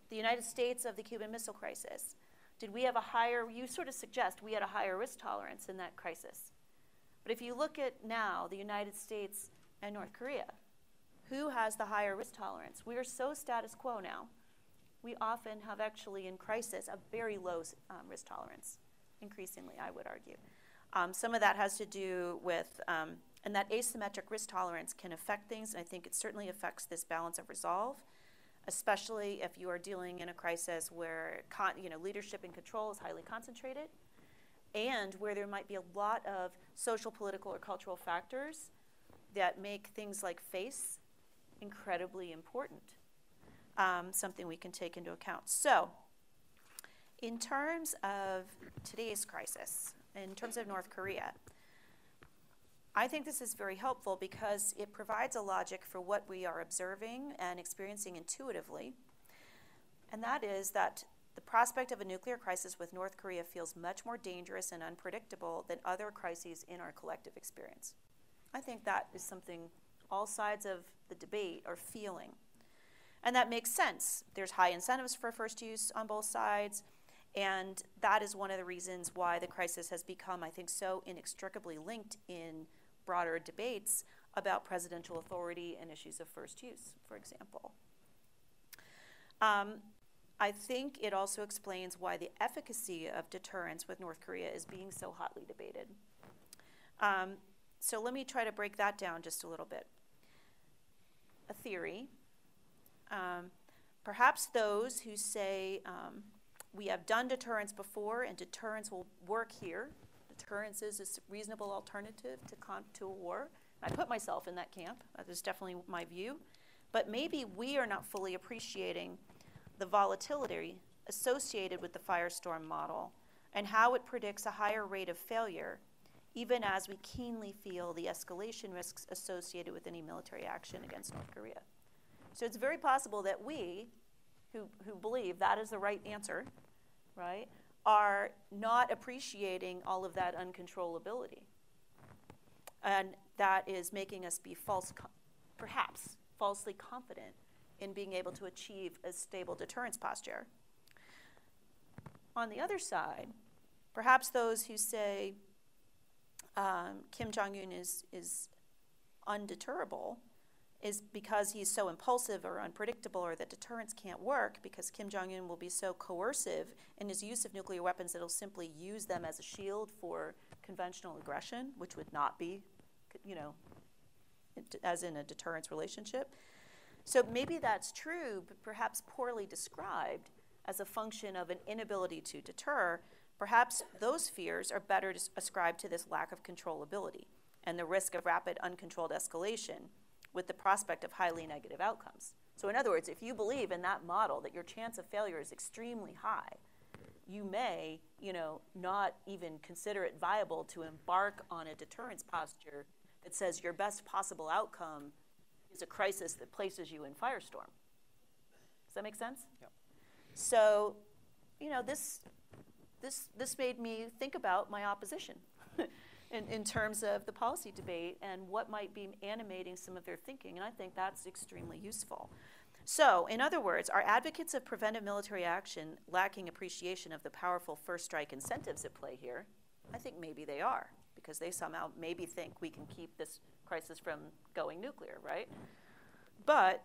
the United States of the Cuban Missile Crisis, did we have a higher, you sort of suggest we had a higher risk tolerance in that crisis. But if you look at now the United States and North Korea, who has the higher risk tolerance? We are so status quo now. We often have actually in crisis a very low risk tolerance, increasingly, I would argue. Some of that has to do with, and that asymmetric risk tolerance can affect things, and I think it certainly affects this balance of resolve, especially if you are dealing in a crisis where leadership and control is highly concentrated, and where there might be a lot of social, political, or cultural factors that make things like face incredibly important, something we can take into account. So, in terms of today's crisis, in terms of North Korea, I think this is very helpful because it provides a logic for what we are observing and experiencing intuitively, and that is that the prospect of a nuclear crisis with North Korea feels much more dangerous and unpredictable than other crises in our collective experience. I think that is something all sides of the debate are feeling. And that makes sense. There's high incentives for first use on both sides, and that is one of the reasons why the crisis has become, I think, so inextricably linked in broader debates about presidential authority and issues of first use, for example. I think it also explains why the efficacy of deterrence with North Korea is being so hotly debated. So let me try to break that down just a little bit. A theory. Perhaps those who say we have done deterrence before and deterrence will work here. Deterrence is a reasonable alternative to a war. I put myself in that camp. That is definitely my view. But maybe we are not fully appreciating the volatility associated with the firestorm model and how it predicts a higher rate of failure, even as we keenly feel the escalation risks associated with any military action against North Korea. So it's very possible that we, who believe that is the right answer, right, are not appreciating all of that uncontrollability. And that is making us be perhaps falsely confident in being able to achieve a stable deterrence posture. On the other side, perhaps those who say Kim Jong-un is undeterrable is because he's so impulsive or unpredictable, or that deterrence can't work because Kim Jong-un will be so coercive in his use of nuclear weapons that he'll simply use them as a shield for conventional aggression, which would not be, as in a deterrence relationship. So maybe that's true, but perhaps poorly described as a function of an inability to deter. Perhaps those fears are better ascribed to this lack of controllability and the risk of rapid, uncontrolled escalation with the prospect of highly negative outcomes. So in other words, if you believe in that model that your chance of failure is extremely high, you may, not even consider it viable to embark on a deterrence posture that says your best possible outcome is a crisis that places you in firestorm. Does that make sense? Yep. So, this made me think about my opposition in terms of the policy debate and what might be animating some of their thinking, and I think that's extremely useful. So, in other words, are advocates of preventive military action lacking appreciation of the powerful first strike incentives at play here? I think maybe they are, because they somehow maybe think we can keep this crisis from going nuclear, right? But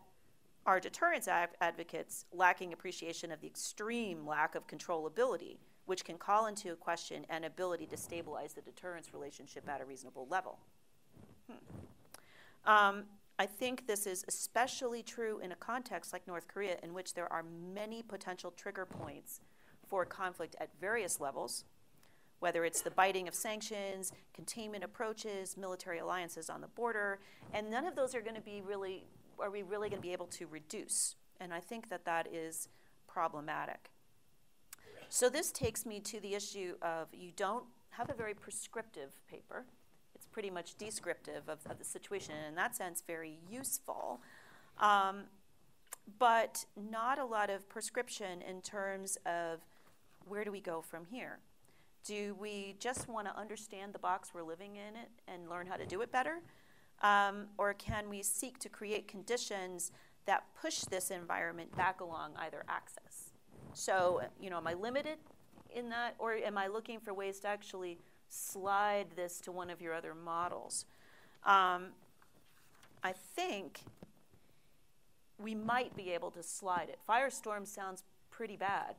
are deterrence advocates lacking appreciation of the extreme lack of controllability, which can call into question an ability to stabilize the deterrence relationship at a reasonable level? I think this is especially true in a context like North Korea, in which there are many potential trigger points for conflict at various levels, whether it's the biting of sanctions, containment approaches, military alliances on the border, and none of those are we really going to be able to reduce? And I think that is problematic. So this takes me to the issue of you don't have a very prescriptive paper. It's pretty much descriptive of the situation, and in that sense, very useful. But not a lot of prescription in terms of where do we go from here? Do we just want to understand the box we're living in it and learn how to do it better? Or can we seek to create conditions that push this environment back along either axis? So, am I limited in that, or am I looking for ways to actually slide this to one of your other models? I think we might be able to slide it. Firestorm sounds pretty bad.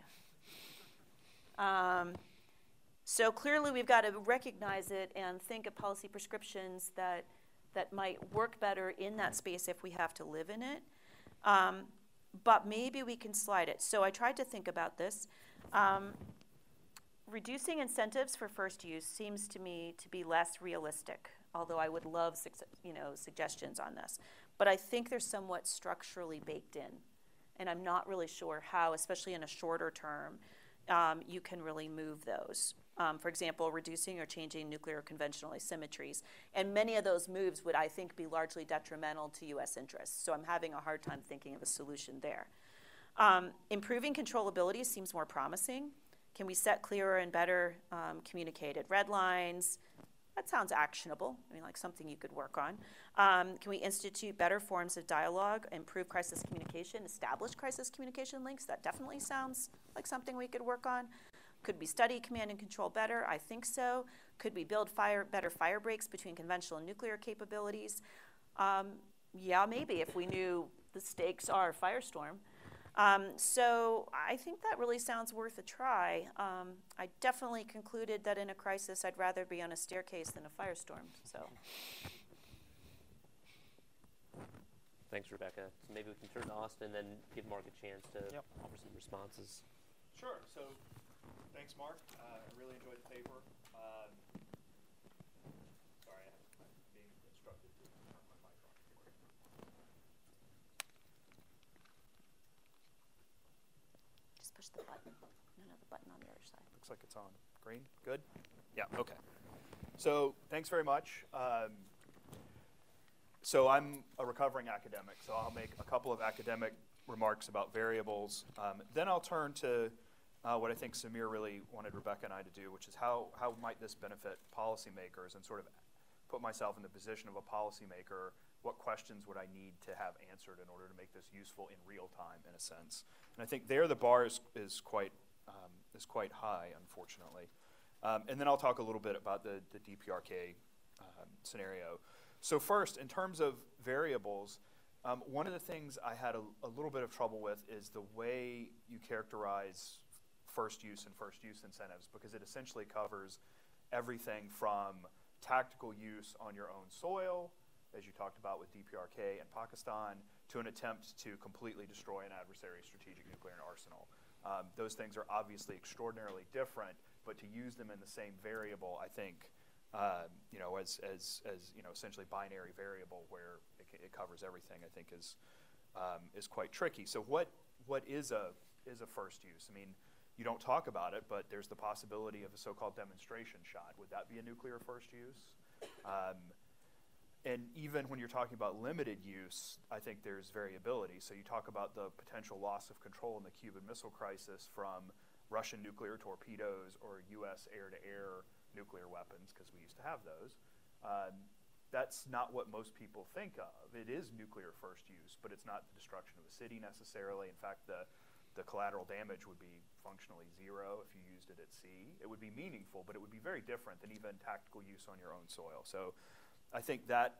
So clearly we've got to recognize it and think of policy prescriptions that might work better in that space if we have to live in it. But maybe we can slide it. So I tried to think about this. Reducing incentives for first use seems to me to be less realistic, although I would love suggestions on this. But I think they're somewhat structurally baked in. And I'm not really sure how, especially in a shorter term, you can really move those. For example, reducing or changing nuclear conventional asymmetries. And many of those moves would, I think, be largely detrimental to U.S. interests. So I'm having a hard time thinking of a solution there. Improving controllability seems more promising. Can we set clearer and better communicated red lines? That sounds actionable, like something you could work on. Can we institute better forms of dialogue, improve crisis communication, establish crisis communication links? That definitely sounds like something we could work on. Could we study command and control better? I think so. Could we build better fire breaks between conventional and nuclear capabilities? Yeah, maybe, if we knew the stakes are firestorm. So I think that really sounds worth a try. I definitely concluded that in a crisis, I'd rather be on a staircase than a firestorm. So. Thanks, Rebecca. So maybe we can turn to Austin and then give Mark a chance to offer some responses. Sure. So, thanks, Mark. I really enjoyed the paper. Sorry, I'm being instructed to turn my mic on here. Just push the button. No, the button on the other side. Looks like it's on. Green? Good? Yeah, okay. So, thanks very much. So I'm a recovering academic, so I'll make a couple of academic remarks about variables. Then I'll turn to what I think Samir really wanted Rebecca and I to do, which is how might this benefit policymakers, and sort of put myself in the position of a policymaker. What questions would I need to have answered in order to make this useful in real time, in a sense? And I think there the bar is quite high, unfortunately. And then I'll talk a little bit about the DPRK scenario. So first, in terms of variables, one of the things I had a little bit of trouble with is the way you characterize first use and first use incentives, because it essentially covers everything from tactical use on your own soil, as you talked about with DPRK and Pakistan, to an attempt to completely destroy an adversary's strategic nuclear arsenal. Those things are obviously extraordinarily different, but to use them in the same variable, I think, as essentially binary variable where it covers everything, I think is quite tricky. So what is a first use? I mean, you don't talk about it, but there's the possibility of a so-called demonstration shot. Would that be a nuclear first use? And even when you're talking about limited use, I think there's variability. So you talk about the potential loss of control in the Cuban Missile Crisis from Russian nuclear torpedoes or U.S. air-to-air nuclear weapons, because we used to have those. That's not what most people think of. It is nuclear first use, but it's not the destruction of a city necessarily. In fact, the collateral damage would be functionally zero if you used it at sea. It would be meaningful, but it would be very different than even tactical use on your own soil. So I think that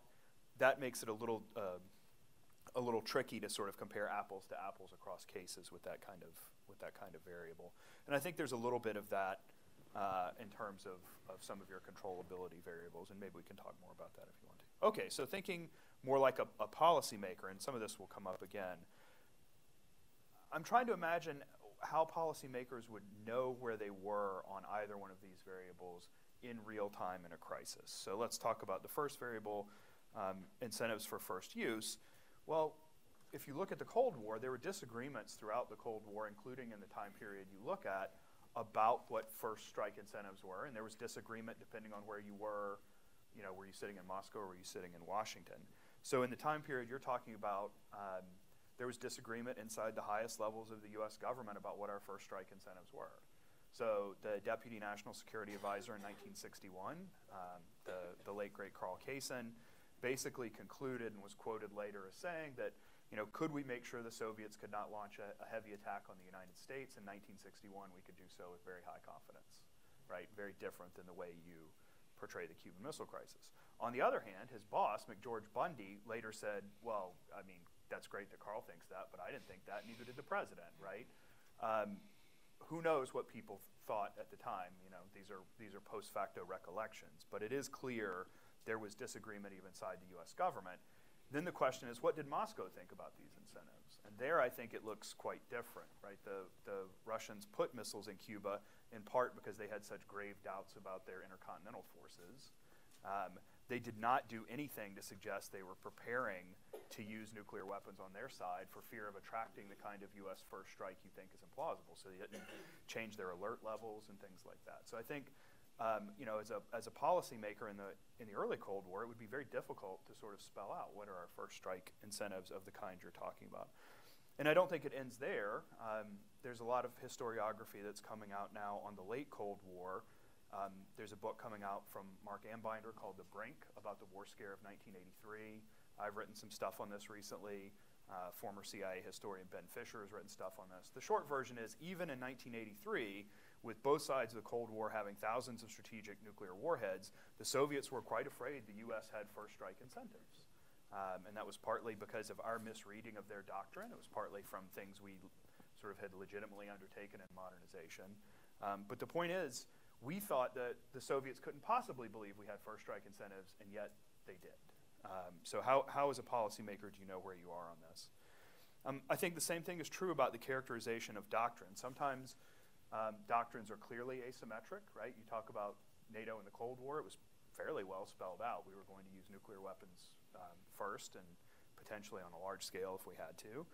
makes it a little tricky to sort of compare apples to apples across cases with that kind of variable. And I think there's a little bit of that in terms of some of your controllability variables, and maybe we can talk more about that if you want to. Okay, so thinking more like a policymaker, and some of this will come up again, I'm trying to imagine how policymakers would know where they were on either one of these variables in real time in a crisis. So let's talk about the first variable, incentives for first use. Well, if you look at the Cold War, there were disagreements throughout the Cold War, including in the time period you look at, about what first strike incentives were, and there was disagreement depending on where you were. Were you sitting in Moscow or were you sitting in Washington? So in the time period you're talking about, there was disagreement inside the highest levels of the U.S. government about what our first strike incentives were. So the Deputy National Security Advisor in 1961, the late, great Carl Kaysen, basically concluded and was quoted later as saying that, could we make sure the Soviets could not launch a heavy attack on the United States? In 1961, we could do so with very high confidence, right? Very different than the way you portray the Cuban Missile Crisis. On the other hand, his boss, McGeorge Bundy, later said, well, I mean, that's great that Carl thinks that, but I didn't think that, neither did the president, right? Who knows what people thought at the time? These are post facto recollections, but it is clear there was disagreement even inside the U.S. government. Then the question is, what did Moscow think about these incentives? And there I think it looks quite different, right? The Russians put missiles in Cuba in part because they had such grave doubts about their intercontinental forces. They did not do anything to suggest they were preparing to use nuclear weapons on their side for fear of attracting the kind of U.S. first strike you think is implausible. So they didn't change their alert levels and things like that. So I think, as a policymaker in the early Cold War, it would be very difficult to sort of spell out what are our first strike incentives of the kind you're talking about. And I don't think it ends there. There's a lot of historiography that's coming out now on the late Cold War. There's a book coming out from Mark Ambinder called The Brink about the war scare of 1983. I've written some stuff on this recently. Former CIA historian Ben Fisher has written stuff on this. The short version is, even in 1983, with both sides of the Cold War having thousands of strategic nuclear warheads, the Soviets were quite afraid the U.S. had first strike incentives. And that was partly because of our misreading of their doctrine. It was partly from things we sort of had legitimately undertaken in modernization. But the point is, we thought that the Soviets couldn't possibly believe we had first strike incentives, and yet they did. So how as a policymaker do you know where you are on this? I think the same thing is true about the characterization of doctrine. Sometimes doctrines are clearly asymmetric, right? You talk about NATO in the Cold War, it was fairly well spelled out. We were going to use nuclear weapons first and potentially on a large scale if we had to.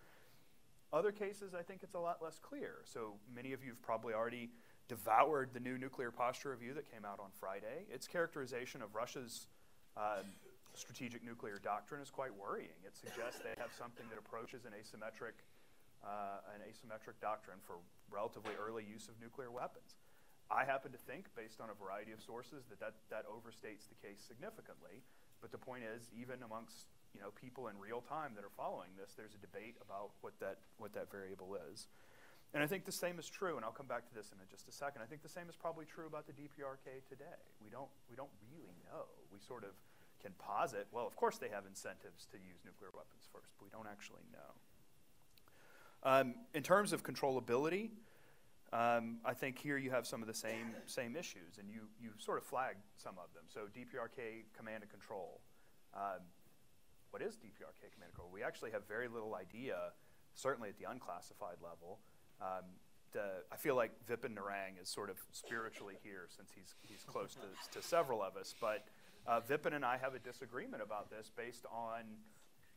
Other cases, I think it's a lot less clear. So many of you have probably already devoured the new nuclear posture review that came out on Friday. Its characterization of Russia's strategic nuclear doctrine is quite worrying. It suggests they have something that approaches an asymmetric doctrine for relatively early use of nuclear weapons. I happen to think, based on a variety of sources, that overstates the case significantly. But the point is, even amongst people in real time that are following this, there's a debate about what that variable is. And I think the same is true, and I'll come back to this in just a second. I think the same is probably true about the DPRK today. We don't really know. We sort of can posit, well, of course they have incentives to use nuclear weapons first, but we don't actually know. In terms of controllability, I think here you have some of the same issues, and you sort of flagged some of them. So DPRK command and control. What is DPRK command and control? We actually have very little idea, certainly at the unclassified level. I feel like Vipin Narang is sort of spiritually here since he's close to several of us, but Vipin and I have a disagreement about this based on,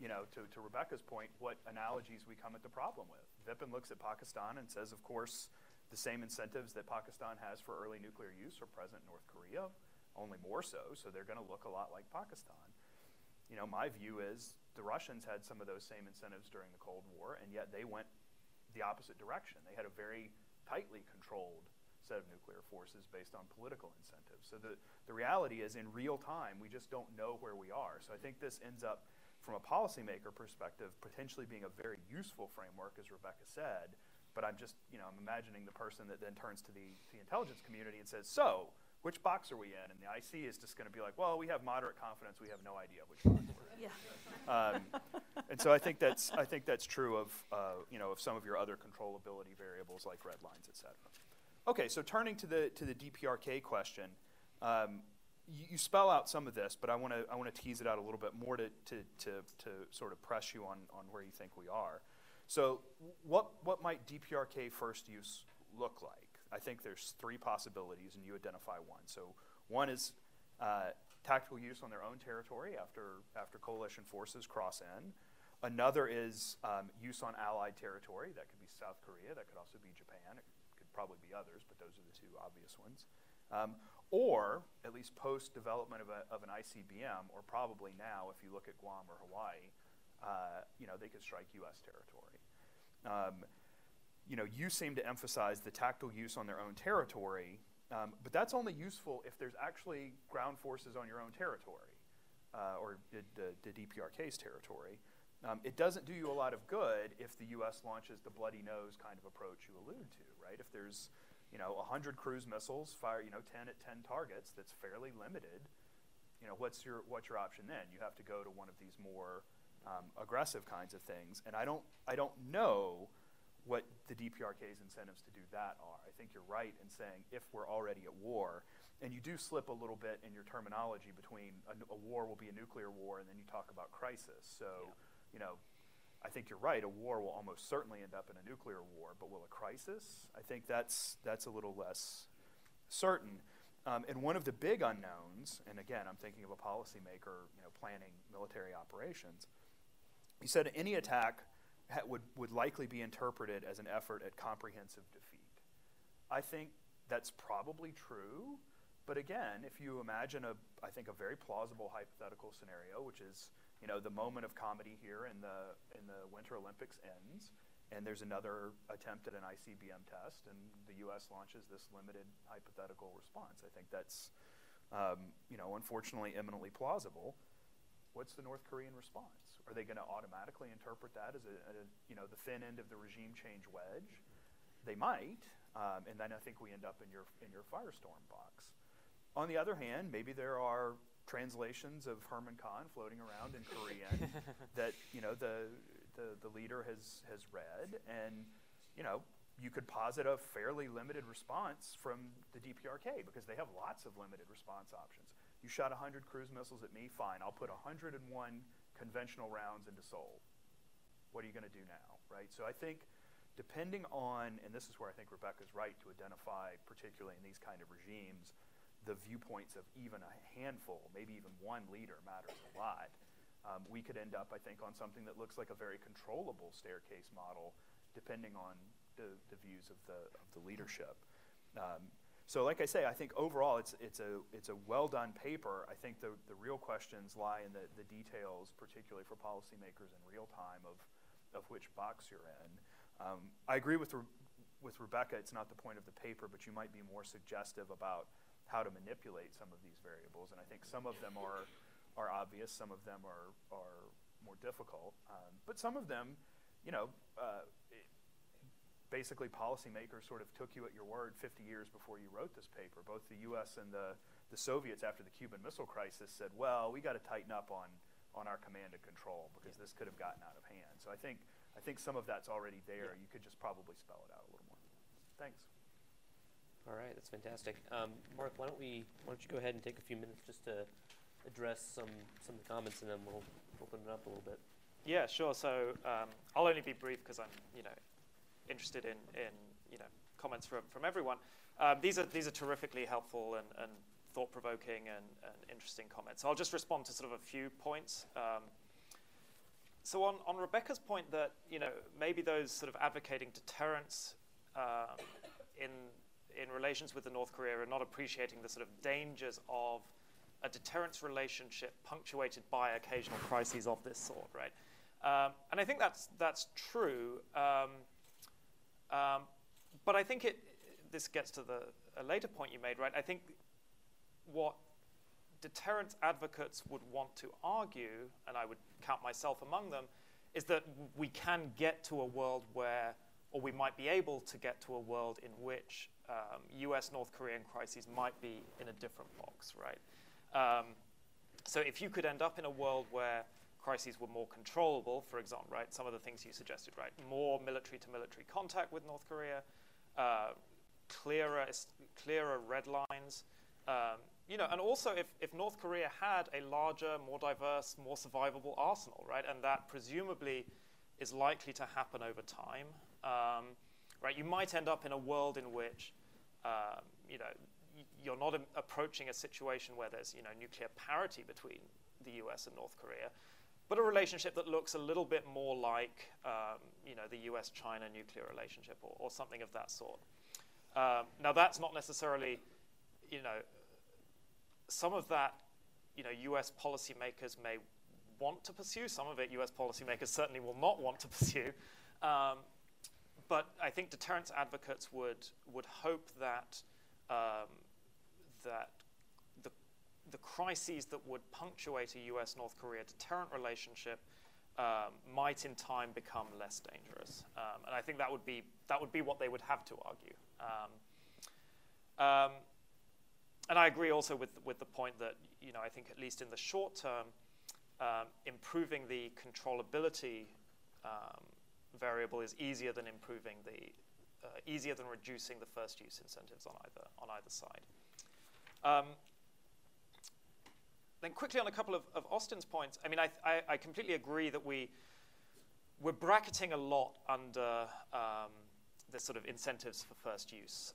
to Rebecca's point, what analogies we come at the problem with. Vipin looks at Pakistan and says, of course, the same incentives that Pakistan has for early nuclear use are present in North Korea, only more so they're going to look a lot like Pakistan. My view is the Russians had some of those same incentives during the Cold War, and yet they went the opposite direction. They had a very tightly controlled set of nuclear forces based on political incentives. So the reality is, in real time, we just don't know where we are. So I think this ends up, from a policymaker perspective, potentially being a very useful framework, as Rebecca said, but I'm just, I'm imagining the person that then turns to the intelligence community and says, so, which box are we in? And the IC is just going to be like, well, we have moderate confidence. We have no idea which box we're in. Yeah. And so I think that's true of of some of your other controllability variables like red lines, et cetera. Okay, so turning to the DPRK question, you spell out some of this, but I want to tease it out a little bit more to sort of press you on where you think we are. So what might DPRK first use look like? I think there's three possibilities, and you identify one. So one is tactical use on their own territory after coalition forces cross in. Another is use on allied territory. That could be South Korea. That could also be Japan. It could probably be others, but those are the two obvious ones. Or, at least post-development of an ICBM, or probably now, if you look at Guam or Hawaii, they could strike U.S. territory. You seem to emphasize the tactical use on their own territory, but that's only useful if there's actually ground forces on your own territory, or the DPRK's territory. It doesn't do you a lot of good if the U.S. launches the bloody nose kind of approach you allude to, right? If there's 100 cruise missiles, fire 10 at 10 targets, that's fairly limited. What's your option then? You have to go to one of these more aggressive kinds of things, and I don't know what the DPRK's incentives to do that are. I think you're right in saying if we're already at war, and you do slip a little bit in your terminology between a war will be a nuclear war, and then you talk about crisis. So, I think you're right. A war will almost certainly end up in a nuclear war, but will a crisis? I think that's a little less certain. And one of the big unknowns, and again, I'm thinking of a policymaker, planning military operations. You said any attack would likely be interpreted as an effort at comprehensive defeat. I think that's probably true, but again, if you imagine I think a very plausible hypothetical scenario, which is the moment of comedy here in the Winter Olympics ends, and there's another attempt at an ICBM test, and the U.S. launches this limited hypothetical response. I think that's unfortunately eminently plausible. What's the North Korean response? Are they going to automatically interpret that as the thin end of the regime change wedge? They might, and then I think we end up in your firestorm box. On the other hand, maybe there are translations of Herman Khan floating around in Korean that the leader has read, and you could posit a fairly limited response from the DPRK because they have lots of limited response options. You shot 100 cruise missiles at me, fine. I'll put 101 conventional rounds into Seoul. What are you going to do now, right? So I think depending on, and this is where I think Rebecca's right to identify, particularly in these kind of regimes, the viewpoints of even a handful, maybe even one leader matters a lot. We could end up, I think, on something that looks like a very controllable staircase model, depending on the views of the leadership. So, like I say, I think overall it's a well done paper. I think the real questions lie in the details, particularly for policymakers in real time, of which box you're in. I agree with Rebecca. It's not the point of the paper, but you might be more suggestive about how to manipulate some of these variables, and I think some of them are obvious, some of them are more difficult, but some of them, basically policymakers sort of took you at your word 50 years before you wrote this paper. Both the U.S. and the Soviets after the Cuban Missile Crisis said, well, we got to tighten up on our command and control because this could have gotten out of hand. So I think some of that's already there. You could just probably spell it out a little more. Thanks. All right, that's fantastic. Mark, why don't you go ahead and take a few minutes just to address some of the comments, and then we'll open it up a little bit. Yeah, sure. So I'll only be brief because I'm, interested in comments from everyone. These are terrifically helpful and thought-provoking and interesting comments. So I'll just respond to sort of a few points. So on Rebecca's point that maybe those sort of advocating deterrence in relations with the North Korea are not appreciating the sort of dangers of a deterrence relationship punctuated by occasional crises of this sort, right? And I think that's true. But I think this gets to a later point you made, right? I think what deterrence advocates would want to argue, and I would count myself among them, is that we can get to a world where, or we might be able to get to a world in which US-North Korean crises might be in a different box, right? So if you could end up in a world where crises were more controllable, for example, right, some of the things you suggested, right, more military-to-military contact with North Korea, clearer red lines, and also if North Korea had a larger, more diverse, more survivable arsenal, right, and that presumably is likely to happen over time, right, you might end up in a world in which, you're not approaching a situation where there's, nuclear parity between the US and North Korea, but a relationship that looks a little bit more like, the US-China nuclear relationship or something of that sort. Now, that's not necessarily, some of that, US policymakers may want to pursue. Some of it US policymakers certainly will not want to pursue. But I think deterrence advocates would hope that the crises that would punctuate a US-North Korea deterrent relationship might in time become less dangerous, and I think that would be what they would have to argue. And I agree also with the point that I think at least in the short term, improving the controllability variable is easier than reducing the first use incentives on either side. Then quickly on a couple of Austin's points, I mean, I completely agree that we're bracketing a lot under this sort of incentives for first use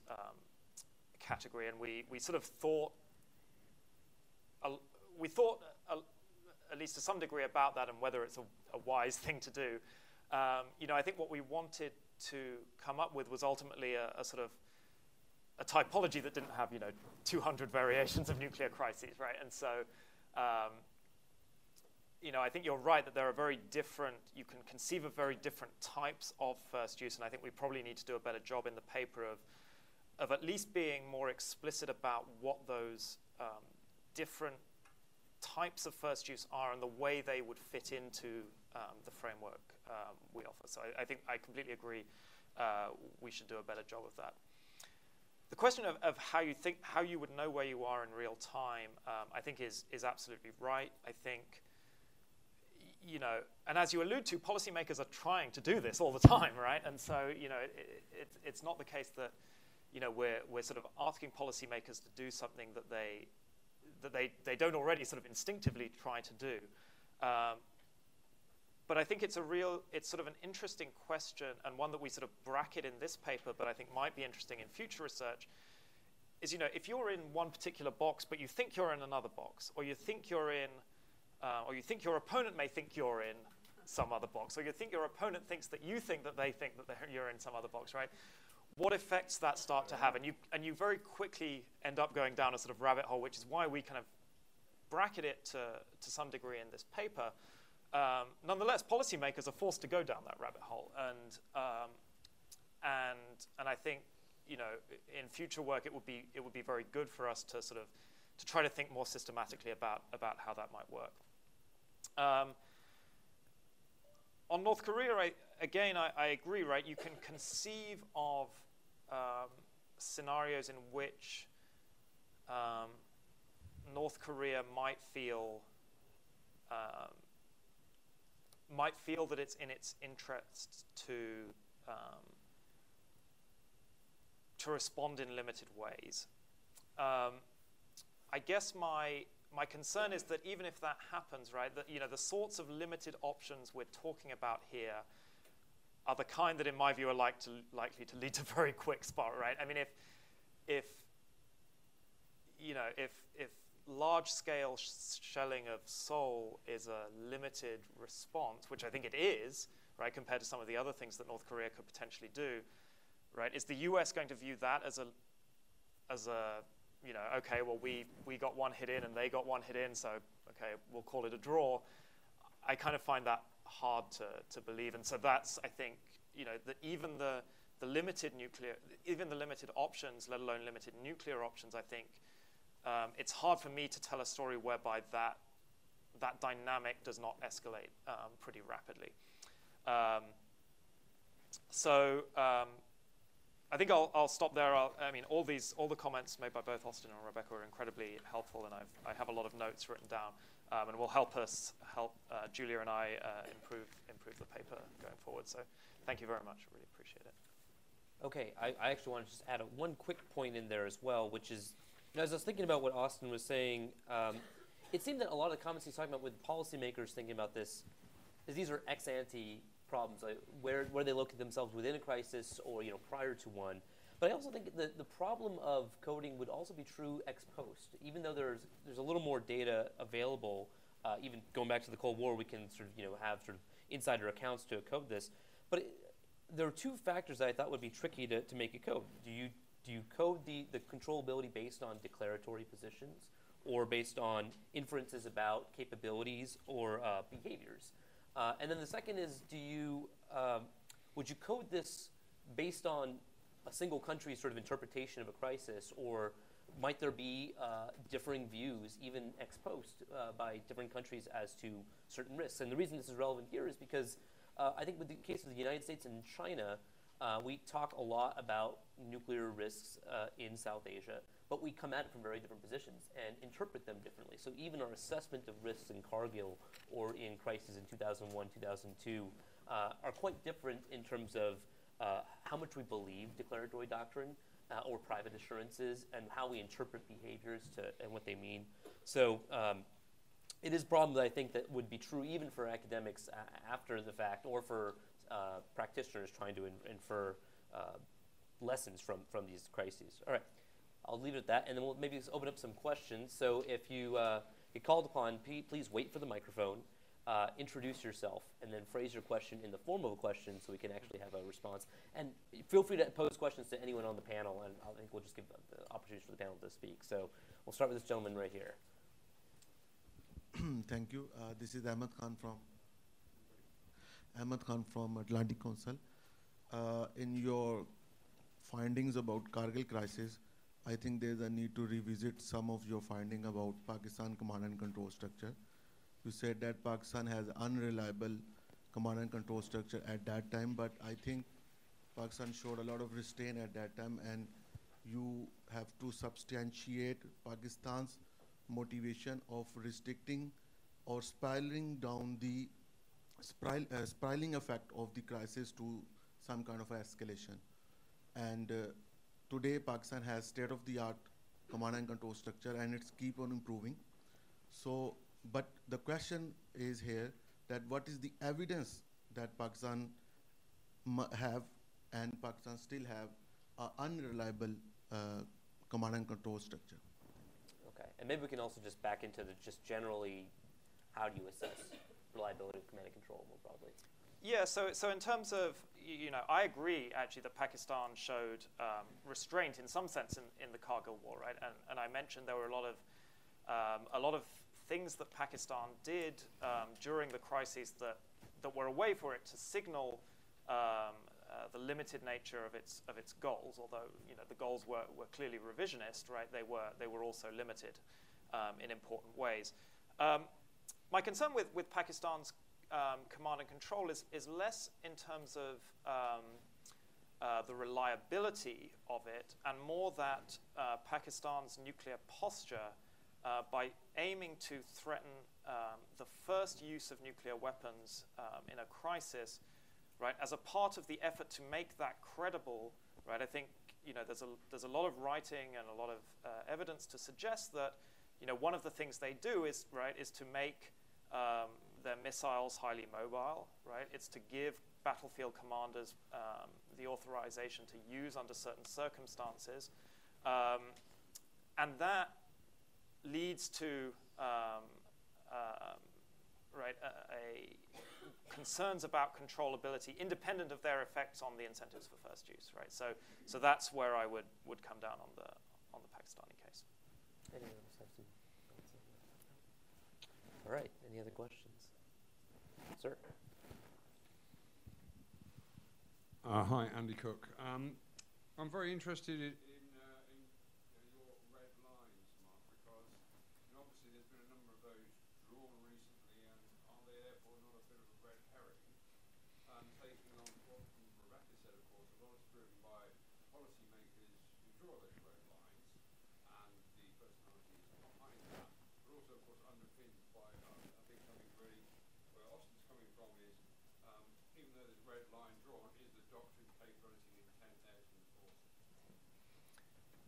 category, and we sort of thought, at least to some degree about that and whether it's a wise thing to do. I think what we wanted to come up with was ultimately a sort of a typology that didn't have 200 variations of nuclear crises, right? And so I think you're right that there are very different, you can conceive of very different types of first use, and I think we probably need to do a better job in the paper of at least being more explicit about what those different types of first use are and the way they would fit into the framework we offer. So I think I completely agree we should do a better job of that. the question of how you would know where you are in real time, I think is absolutely right. I think, and as you allude to, policymakers are trying to do this all the time, right? And so, it's not the case that, we're sort of asking policymakers to do something that they don't already sort of instinctively try to do. But I think it's sort of an interesting question, and one that we sort of bracket in this paper, but I think might be interesting in future research, is, if you're in one particular box, but you think you're in another box, or you think you're in, or you think your opponent may think you're in some other box, or you think your opponent thinks that you think that they think that you're in some other box, right? What effects that start to have? And you very quickly end up going down a sort of rabbit hole, which is why we kind of bracket it to some degree in this paper. Nonetheless, policymakers are forced to go down that rabbit hole, and I think, in future work it would be very good for us to sort of try to think more systematically about how that might work. On North Korea, I agree, right? You can conceive of scenarios in which North Korea might feel that it's in its interest to respond in limited ways. I guess my concern is that even if that happens, right, that the sorts of limited options we're talking about here are the kind that, in my view, are likely to lead to very quick spot, right? I mean, if large-scale shelling of Seoul is a limited response, which I think it is, right, compared to some of the other things that North Korea could potentially do, right? Is the U.S. going to view that as a okay, well, we got one hit in and they got one hit in, so okay, we'll call it a draw? I kind of find that hard to believe, and so that's, I think, that even the limited options, let alone limited nuclear options, I think it's hard for me to tell a story whereby that dynamic does not escalate pretty rapidly. I think I'll stop there. All the comments made by both Austin and Rebecca are incredibly helpful, and I have a lot of notes written down, and will help Julia and I improve the paper going forward. So thank you very much. I really appreciate it. Okay, I actually want to just add one quick point in there as well, which is, as I was thinking about what Austin was saying, it seemed that a lot of the comments he's talking about with policymakers thinking about this is these are ex ante problems, like where they locate themselves within a crisis or prior to one. But I also think the problem of coding would also be true ex post. Even though there's a little more data available, even going back to the Cold War, we can sort of have sort of insider accounts to code this. But there are two factors that I thought would be tricky to make a code. Do you code the controllability based on declaratory positions, or based on inferences about capabilities or behaviors? And then the second is, would you code this based on a single country's sort of interpretation of a crisis, or might there be differing views, even ex post, by different countries as to certain risks? And the reason this is relevant here is because I think with the case of the United States and China, we talk a lot about nuclear risks in South Asia, but we come at it from very different positions and interpret them differently. So even our assessment of risks in Kargil or in crises in 2001, 2002 are quite different in terms of how much we believe declaratory doctrine or private assurances, and how we interpret behaviors and what they mean. So it is a problem that I think that would be true even for academics after the fact, or for practitioners trying to infer lessons from these crises. All right, I'll leave it at that, and then we'll maybe just open up some questions. So if you get called upon, please wait for the microphone, introduce yourself, and then phrase your question in the form of a question so we can actually have a response. And feel free to pose questions to anyone on the panel, and I think we'll just give the opportunity for the panel to speak. So we'll start with this gentleman right here. Thank you. This is Ahmed Khan from Atlantic Council. In your findings about Kargil crisis, I think there's a need to revisit some of your finding about Pakistan command and control structure. You said that Pakistan has unreliable command and control structure at that time, but I think Pakistan showed a lot of restraint at that time, and you have to substantiate Pakistan's motivation of restricting or spiraling down the spiraling effect of the crisis to some kind of escalation. And today, Pakistan has state-of-the-art command and control structure, and it's keep on improving. So, but the question is here that what is the evidence that Pakistan have and Pakistan still have unreliable command and control structure? Okay, and maybe we can also just back into the just generally, how do you assess reliability of command and control more broadly? Yeah, so in terms of, I agree actually that Pakistan showed restraint in some sense in the Kargil war, right? And I mentioned there were a lot of things that Pakistan did during the crises that were a way for it to signal the limited nature of its goals. Although the goals were clearly revisionist, right? They were also limited in important ways. My concern with Pakistan's command and control is less in terms of the reliability of it, and more that Pakistan's nuclear posture, by aiming to threaten the first use of nuclear weapons in a crisis, right, as a part of the effort to make that credible, right? I think there's a lot of writing and a lot of evidence to suggest that one of the things they do is to make their missiles highly mobile, right? It's to give battlefield commanders the authorization to use under certain circumstances, and that leads to concerns about controllability, independent of their effects on the incentives for first use, right? So that's where I would come down on the Pakistani case. Anyone else have some thoughts on that? All right. Any other questions? Sir? Hi, Andy Cook. I'm very interested in your red lines, Mark, because obviously there's been a number of those drawn recently, and are they therefore not a bit of a red herring? Taking on what Rebecca said, of course, a lot is driven by policymakers who draw those red lines and the personalities behind that, but also, of course, underpinned by, I think, something really where Austin's coming from is, even though there's a red line drawn, is the doctrine, capability, and intent there to enforce it?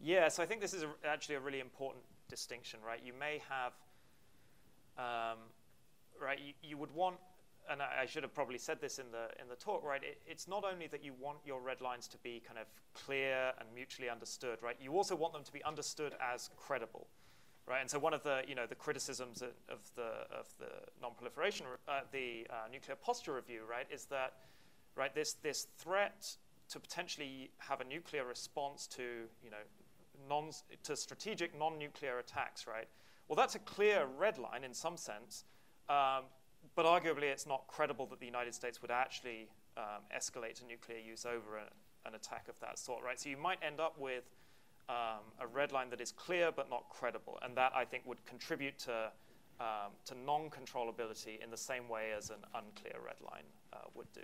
Yeah, so I think this is actually a really important distinction, right? You may have, you would want, and I should have probably said this in the talk, right? It's not only that you want your red lines to be kind of clear and mutually understood, right? You also want them to be understood as credible, right? And so one of the the criticisms of the non-proliferation, the nuclear posture review, right, is that this threat to potentially have a nuclear response to to strategic non-nuclear attacks, right? Well, that's a clear red line in some sense. But arguably, it's not credible that the United States would actually escalate to nuclear use over an attack of that sort, right? So you might end up with a red line that is clear but not credible, and that, I think, would contribute to non-controllability in the same way as an unclear red line would do.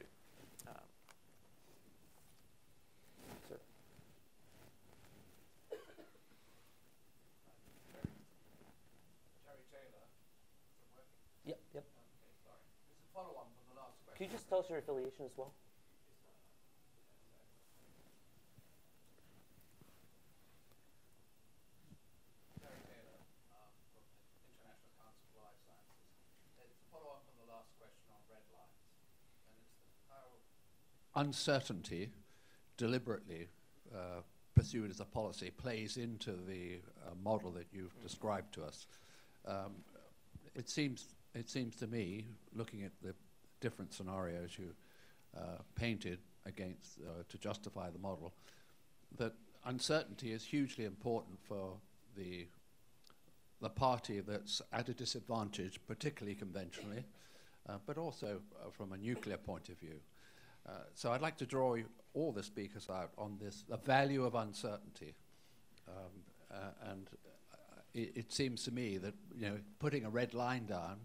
Sir? Yep. Follow-on from the last question. Could you just tell us your affiliation as well? Terry Taylor from the International Council for Life Sciences. It's a follow-on from the last question on red lines. And it's how uncertainty, deliberately pursued as a policy, plays into the model that you've described to us. It seems to me, looking at the different scenarios you painted against to justify the model, that uncertainty is hugely important for the party that's at a disadvantage, particularly conventionally, but also from a nuclear point of view. So I'd like to draw all the speakers out on this, the value of uncertainty, and it seems to me that putting a red line down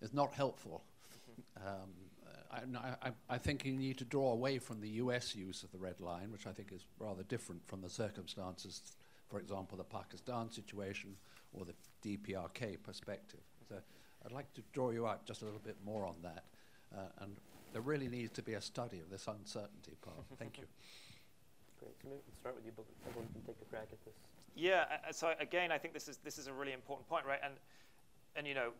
is not helpful. I think you need to draw away from the US use of the red line, which I think is rather different from the circumstances, for example, the Pakistan situation or the DPRK perspective. So I'd like to draw you out just a little bit more on that. And there really needs to be a study of this uncertainty part. Thank you. Great. So maybe we can start with you, but everyone can take a crack at this. Yeah. So again, I think this is a really important point, right? And you know,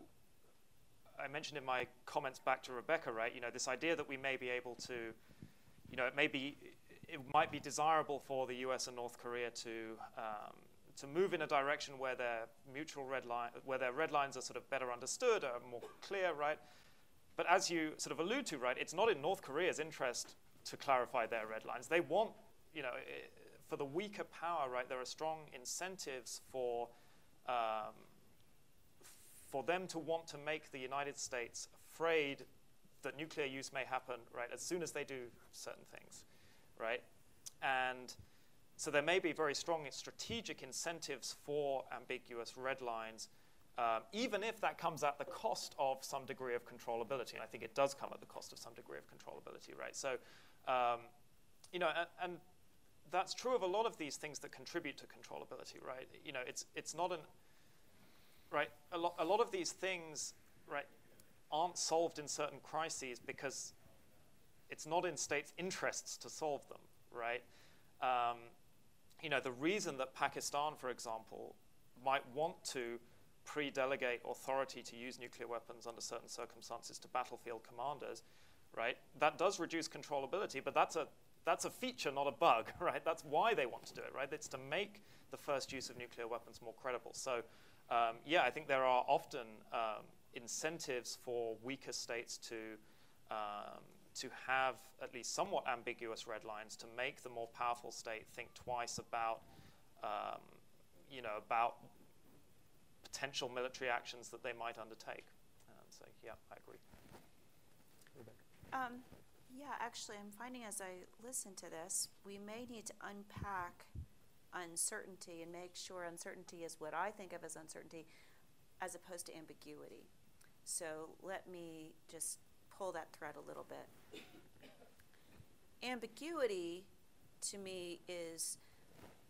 I mentioned in my comments back to Rebecca, right? You know, this idea that we may be able to, you know, it might be desirable for the U.S. and North Korea to move in a direction where their red lines are sort of better understood, are more clear, right? But as you sort of allude to, right, it's not in North Korea's interest to clarify their red lines. They want, you know, for the weaker power, right, there are strong incentives for them to want to make the United States afraid that nuclear use may happen, right, as soon as they do certain things, right? And so there may be very strong strategic incentives for ambiguous red lines, even if that comes at the cost of some degree of controllability. And I think it does come at the cost of some degree of controllability, right? So, you know, and that's true of a lot of these things that contribute to controllability, right? You know, it's not an, right? A lot of these things, right, aren't solved in certain crises because it's not in states' interests to solve them, right? You know, the reason that Pakistan, for example, might want to pre-delegate authority to use nuclear weapons under certain circumstances to battlefield commanders, right? That does reduce controllability, but that's a feature, not a bug, right? That's why they want to do it, right? It's to make the first use of nuclear weapons more credible. So, yeah, I think there are often incentives for weaker states to have at least somewhat ambiguous red lines to make the more powerful state think twice about, you know, about potential military actions that they might undertake. So, yeah, I agree. Yeah, actually, I'm finding as I listen to this, we may need to unpack uncertainty and make sure uncertainty is what I think of as uncertainty as opposed to ambiguity. So let me just pull that thread a little bit. Ambiguity, to me, is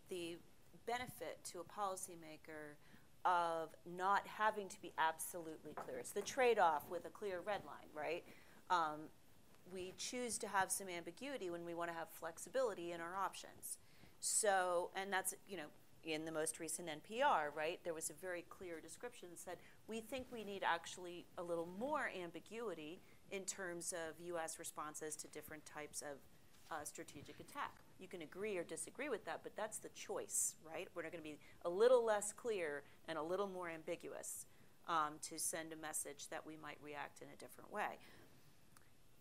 the benefit to a policymaker of not having to be absolutely clear. It's the trade-off with a clear red line, right? We choose to have some ambiguity when we want to have flexibility in our options. So, and that's, you know, in the most recent NPR, right, there was a very clear description that said, we think we need actually a little more ambiguity in terms of U.S. responses to different types of strategic attack. You can agree or disagree with that, but that's the choice, right? We're going to be a little less clear and a little more ambiguous to send a message that we might react in a different way.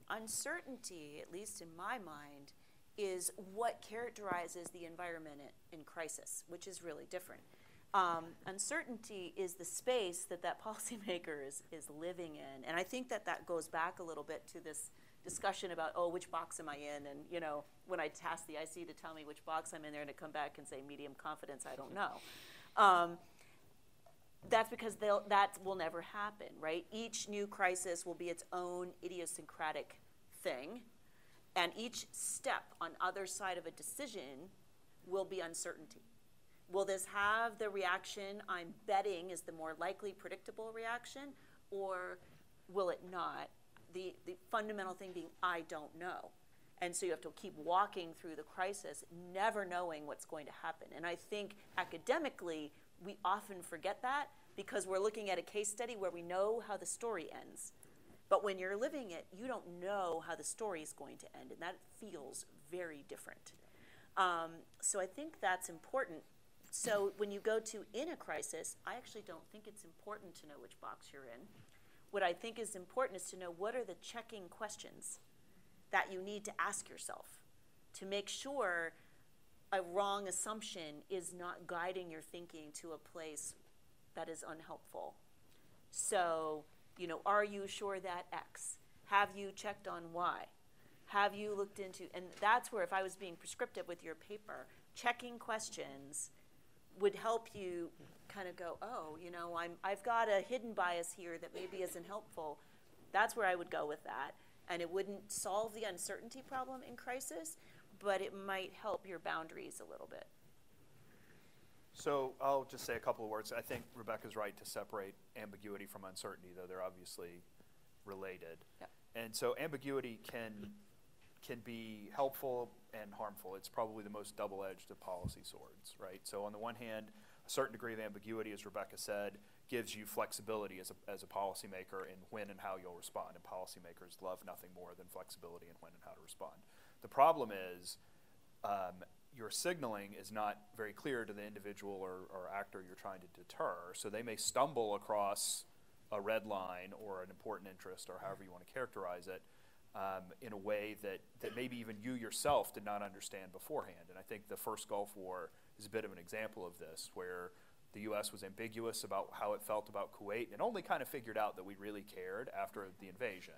Uncertainty, at least in my mind, is what characterizes the environment in crisis, which is really different. Uncertainty is the space that policymaker is living in. And I think that goes back a little bit to this discussion about, oh, which box am I in? And, you know, when I task the IC to tell me which box I'm in, they're going to come back and say medium confidence, I don't know. That's because that will never happen, right? Each new crisis will be its own idiosyncratic thing, and each step on either side of a decision will be uncertainty. Will this have the reaction I'm betting is the more likely predictable reaction, or will it not? The fundamental thing being, I don't know. And so you have to keep walking through the crisis, never knowing what's going to happen. And I think academically, we often forget that because we're looking at a case study where we know how the story ends. But when you're living it, you don't know how the story is going to end, and that feels very different. So I think that's important. So when you go to in a crisis, I actually don't think it's important to know which box you're in. What I think is important is to know what are the checking questions that you need to ask yourself to make sure a wrong assumption is not guiding your thinking to a place that is unhelpful. So, you know, are you sure that X? Have you checked on Y? Have you looked into, and that's where if I was being prescriptive with your paper, checking questions would help you kind of go, oh, you know, I've got a hidden bias here that maybe isn't helpful. That's where I would go with that. And it wouldn't solve the uncertainty problem in crisis, but it might help your boundaries a little bit. So I'll just say a couple of words. I think Rebecca's right to separate ambiguity from uncertainty, though they're obviously related. Yep. And so ambiguity can be helpful and harmful. It's probably the most double-edged of policy swords, right? So on the one hand, a certain degree of ambiguity, as Rebecca said, gives you flexibility as a policymaker in when and how you'll respond. And policymakers love nothing more than flexibility in when and how to respond. The problem is your signaling is not very clear to the individual or actor you're trying to deter. So they may stumble across a red line or an important interest or however you want to characterize it in a way that maybe even you yourself did not understand beforehand. And I think the first Gulf War is a bit of an example of this, where the U.S. was ambiguous about how it felt about Kuwait and only kind of figured out that we really cared after the invasion.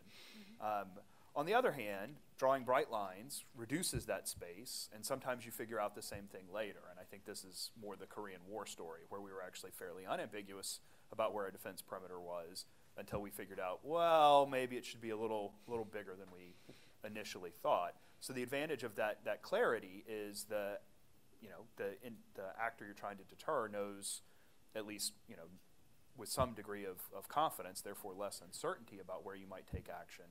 On the other hand, drawing bright lines reduces that space, and sometimes you figure out the same thing later. And I think this is more the Korean War story, where we were actually fairly unambiguous about where a defense perimeter was until we figured out, well, maybe it should be a little bigger than we initially thought. So the advantage of that clarity is the actor you're trying to deter knows, at least with some degree of confidence, therefore less uncertainty about where you might take action.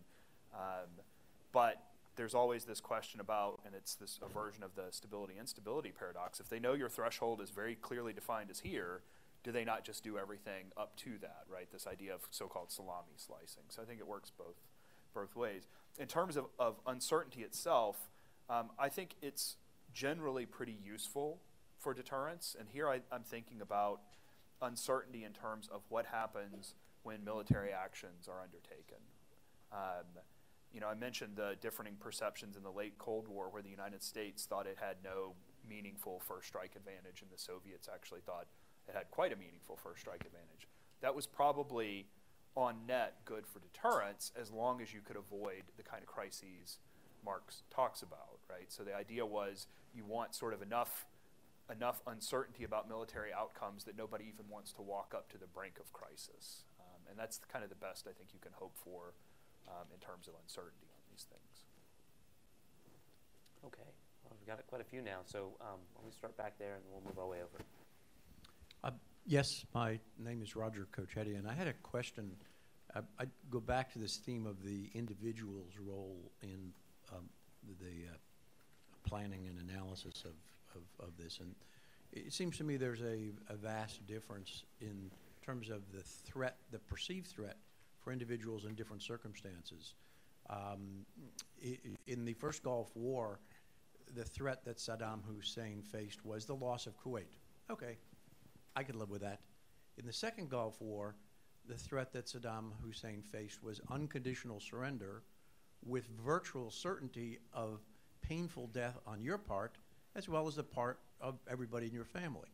But there's always this question about, and it's this aversion of the stability-instability paradox. If they know your threshold is very clearly defined as here, do they not just do everything up to that, right? This idea of so-called salami slicing. So I think it works both ways. In terms of uncertainty itself, I think it's generally pretty useful for deterrence. And here I'm thinking about uncertainty in terms of what happens when military actions are undertaken. I mentioned the differing perceptions in the late Cold War, where the United States thought it had no meaningful first strike advantage, and the Soviets actually thought it had quite a meaningful first strike advantage. That was probably on net good for deterrence, as long as you could avoid the kind of crises Marx talks about, right? So the idea was you want sort of enough uncertainty about military outcomes that nobody even wants to walk up to the brink of crisis. And that's kind of the best I think you can hope for in terms of uncertainty on these things. Okay, well, we've got quite a few now, so why don't we start back there and we'll move our way over. Yes, my name is Roger Cochetti, and I had a question. I'd go back to this theme of the individual's role in the planning and analysis of this. And it seems to me there's a vast difference in terms of the threat, the perceived threat for individuals in different circumstances. In the first Gulf War, the threat that Saddam Hussein faced was the loss of Kuwait. Okay, I could live with that. In the second Gulf War, the threat that Saddam Hussein faced was unconditional surrender with virtual certainty of painful death on your part, as well as the part of everybody in your family.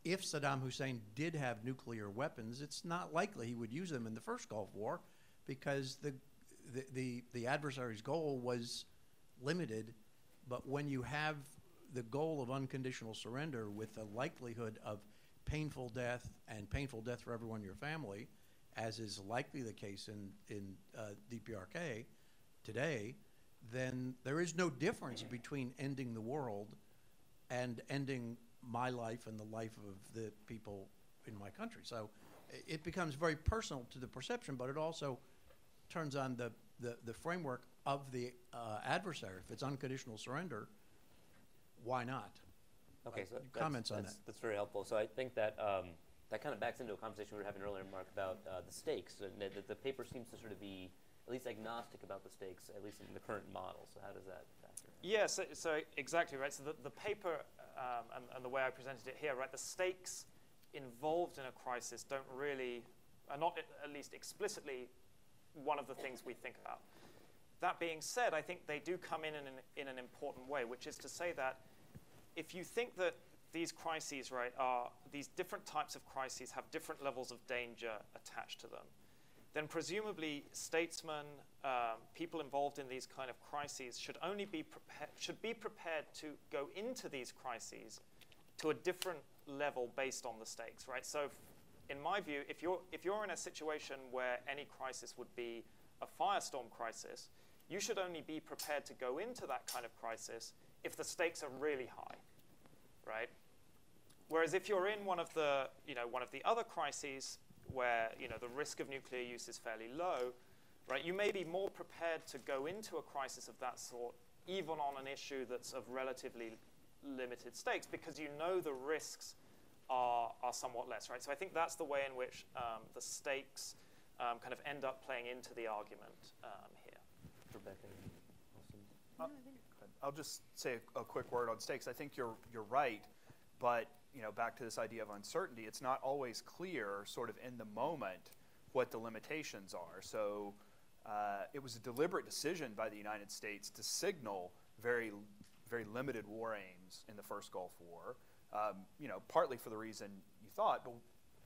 If Saddam Hussein did have nuclear weapons, it's not likely he would use them in the first Gulf War, because the adversary's goal was limited. But when you have the goal of unconditional surrender with the likelihood of painful death, and painful death for everyone in your family, as is likely the case in DPRK today, then there is no difference between ending the world and ending my life and the life of the people in my country. So it becomes very personal to the perception, but it also turns on the framework of the adversary. If it's unconditional surrender, why not? Okay, so comments on that. That's very helpful. So I think that that kind of backs into a conversation we were having earlier, Mark, about the stakes. The paper seems to sort of be at least agnostic about the stakes, at least in the current model. So how does that factor in? Yeah, so exactly, right. So the paper and the way I presented it here, right, the stakes involved in a crisis are not at least explicitly one of the things we think about. That being said, I think they do come in an important way, which is to say that if you think that these crises, right, these different types of crises have different levels of danger attached to them, then presumably statesmen, people involved in these kind of crises should be prepared to go into these crises to a different level based on the stakes, right? So in my view, if you're in a situation where any crisis would be a firestorm crisis, you should only be prepared to go into that kind of crisis if the stakes are really high, right? Whereas if you're in one of the other crises where the risk of nuclear use is fairly low, right, you may be more prepared to go into a crisis of that sort, even on an issue that's of relatively limited stakes, because you know the risks are somewhat less, right? So I think that's the way in which the stakes kind of end up playing into the argument here. Rebecca, I'll just say a quick word on stakes. I think you're right, but back to this idea of uncertainty, it's not always clear, sort of in the moment, what the limitations are. So it was a deliberate decision by the United States to signal very, very limited war aims in the first Gulf War. Partly for the reason you thought, but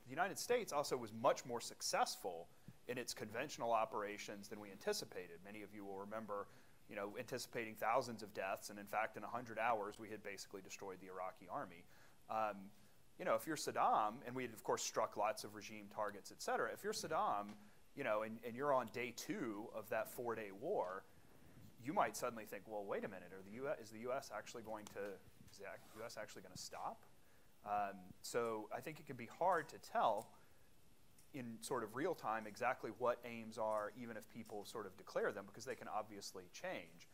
the United States also was much more successful in its conventional operations than we anticipated. Many of you will remember, anticipating thousands of deaths, and in fact, in 100 hours, we had basically destroyed the Iraqi army. If you're Saddam, and we had, of course, struck lots of regime targets, et cetera, if you're Saddam, and you're on day 2 of that 4-day war, you might suddenly think, well, wait a minute, is the U.S. actually going to stop? So I think it can be hard to tell in sort of real time exactly what aims are, even if people sort of declare them, because they can obviously change.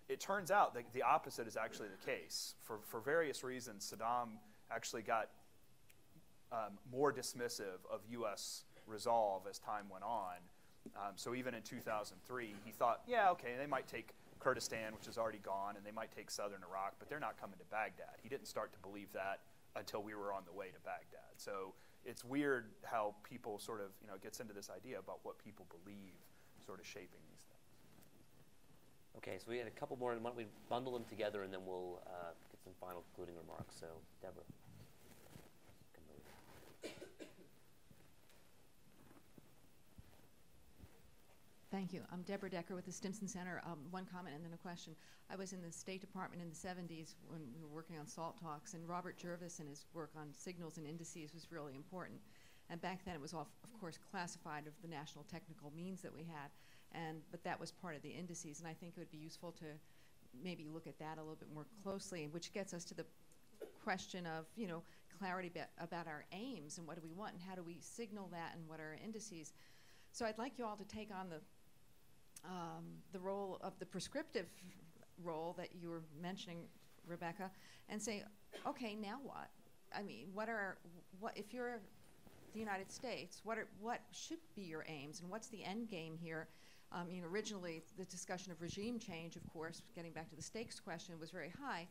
It turns out that the opposite is actually the case. For various reasons, Saddam actually got more dismissive of U.S. resolve as time went on. So even in 2003, he thought, yeah, okay, they might take Kurdistan, which is already gone, and they might take southern Iraq, but they're not coming to Baghdad. He didn't start to believe that until we were on the way to Baghdad. So it's weird how people sort of, gets into this idea about what people believe sort of shaping these things. Okay, so we had a couple more, and why don't we bundle them together, and then we'll get some final concluding remarks. So, Deborah. Thank you. I'm Deborah Decker with the Stimson Center. One comment and then a question. I was in the State Department in the 70s when we were working on SALT talks, and Robert Jervis and his work on signals and indices was really important. And back then it was all, of course, classified of the national technical means that we had, but that was part of the indices. And I think it would be useful to maybe look at that a little bit more closely, which gets us to the question of, clarity about our aims and what do we want and how do we signal that and what are our indices. So I'd like you all to take on the role of the prescriptive role that you were mentioning, Rebecca, and say, okay, now what? I mean, if you're the United States, what should be your aims, and what's the end game here? Originally, the discussion of regime change, of course, getting back to the stakes question, was very high.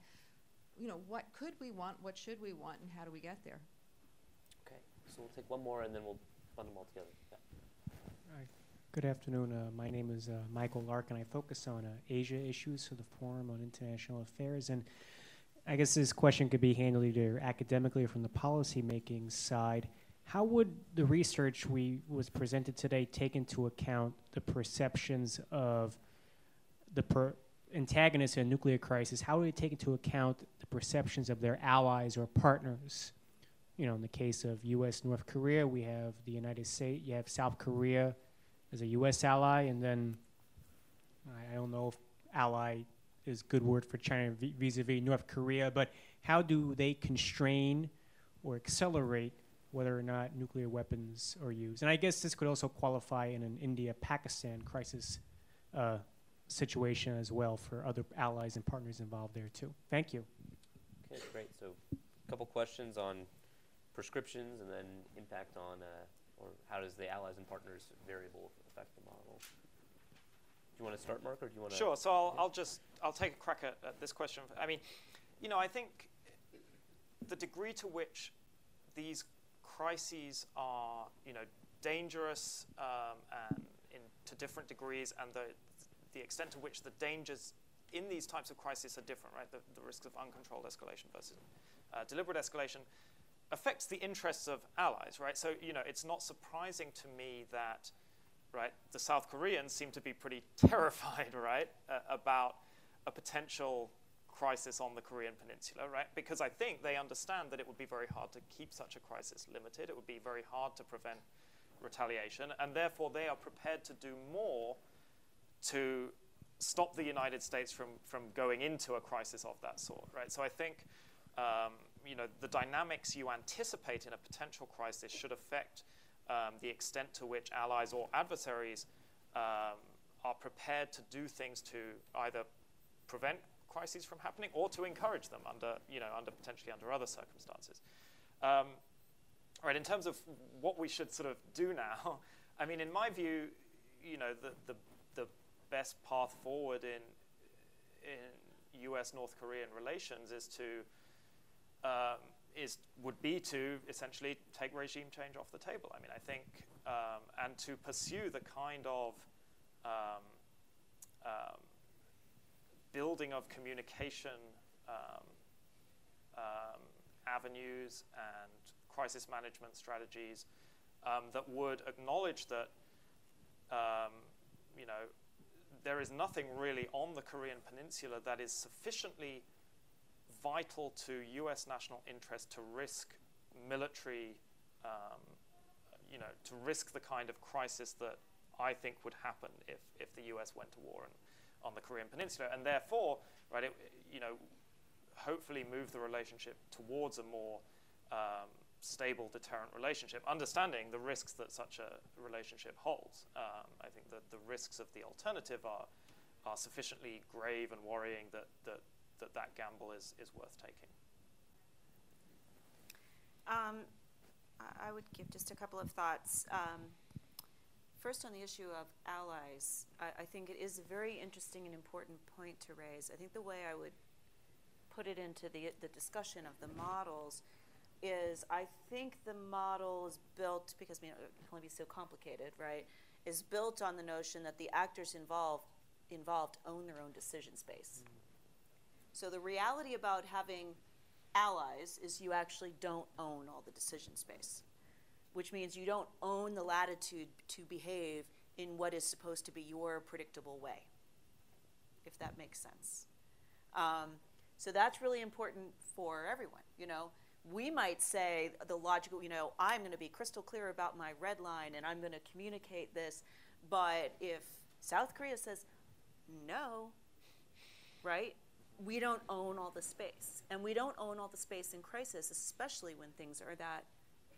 What could we want, what should we want, and how do we get there? Okay, so we'll take one more, and then we'll bundle them all together. Yeah. Hi. Good afternoon. My name is Michael Larkin. I focus on Asia issues for the Forum on International Affairs. And I guess this question could be handled either academically or from the policy-making side. How would the research was presented today take into account the perceptions of the antagonists in a nuclear crisis? How would it take into account the perceptions of their allies or partners? In the case of U.S. North Korea, we have the United States, you have South Korea as a U.S. ally, and then I don't know if ally is a good word for China vis-a-vis North Korea, but how do they constrain or accelerate whether or not nuclear weapons are used? And I guess this could also qualify in an India-Pakistan crisis situation as well for other allies and partners involved there too. Thank you. Okay, great. So a couple questions on prescriptions and then impact on, or how does the allies and partners variable affect the model? Do you want to start, Mark, or do you want to? Sure. So I'll take a crack at this question. I mean, I think the degree to which these crises are, dangerous and to different degrees, and the extent to which the dangers in these types of crises are different, right? The risks of uncontrolled escalation versus deliberate escalation affects the interests of allies, right? So, it's not surprising to me that, right, the South Koreans seem to be pretty terrified, right, about a potential crisis on the Korean Peninsula, right? Because I think they understand that it would be very hard to keep such a crisis limited. It would be very hard to prevent retaliation, and therefore they are prepared to do more to stop the United States from going into a crisis of that sort, right? So I think the dynamics you anticipate in a potential crisis should affect the extent to which allies or adversaries are prepared to do things to either prevent crises from happening or to encourage them potentially under other circumstances. Right, in terms of what we should sort of do now, I mean, in my view, the best path forward in U.S.-North Korean relations would be to essentially take regime change off the table. I mean, I think, and to pursue the kind of building of communication avenues and crisis management strategies that would acknowledge that there is nothing really on the Korean Peninsula that is sufficiently vital to U.S. national interest to risk military, to risk the kind of crisis that I think would happen if the U.S. went to war on the Korean Peninsula, and therefore, right, hopefully move the relationship towards a more stable deterrent relationship, understanding the risks that such a relationship holds. I think that the risks of the alternative are sufficiently grave and worrying that gamble is worth taking. I would give just a couple of thoughts. First, on the issue of allies, I think it is a very interesting and important point to raise. I think the way I would put it into the discussion of the models is I think the model is built, because it can only be so complicated, right, is built on the notion that the actors involved own their own decision space. Mm-hmm. So the reality about having allies is you actually don't own all the decision space, which means you don't own the latitude to behave in what is supposed to be your predictable way, if that makes sense. So that's really important for everyone, We might say the logical, I'm going to be crystal clear about my red line and I'm going to communicate this, but if South Korea says no, right, we don't own all the space. And we don't own all the space in crisis, especially when things are that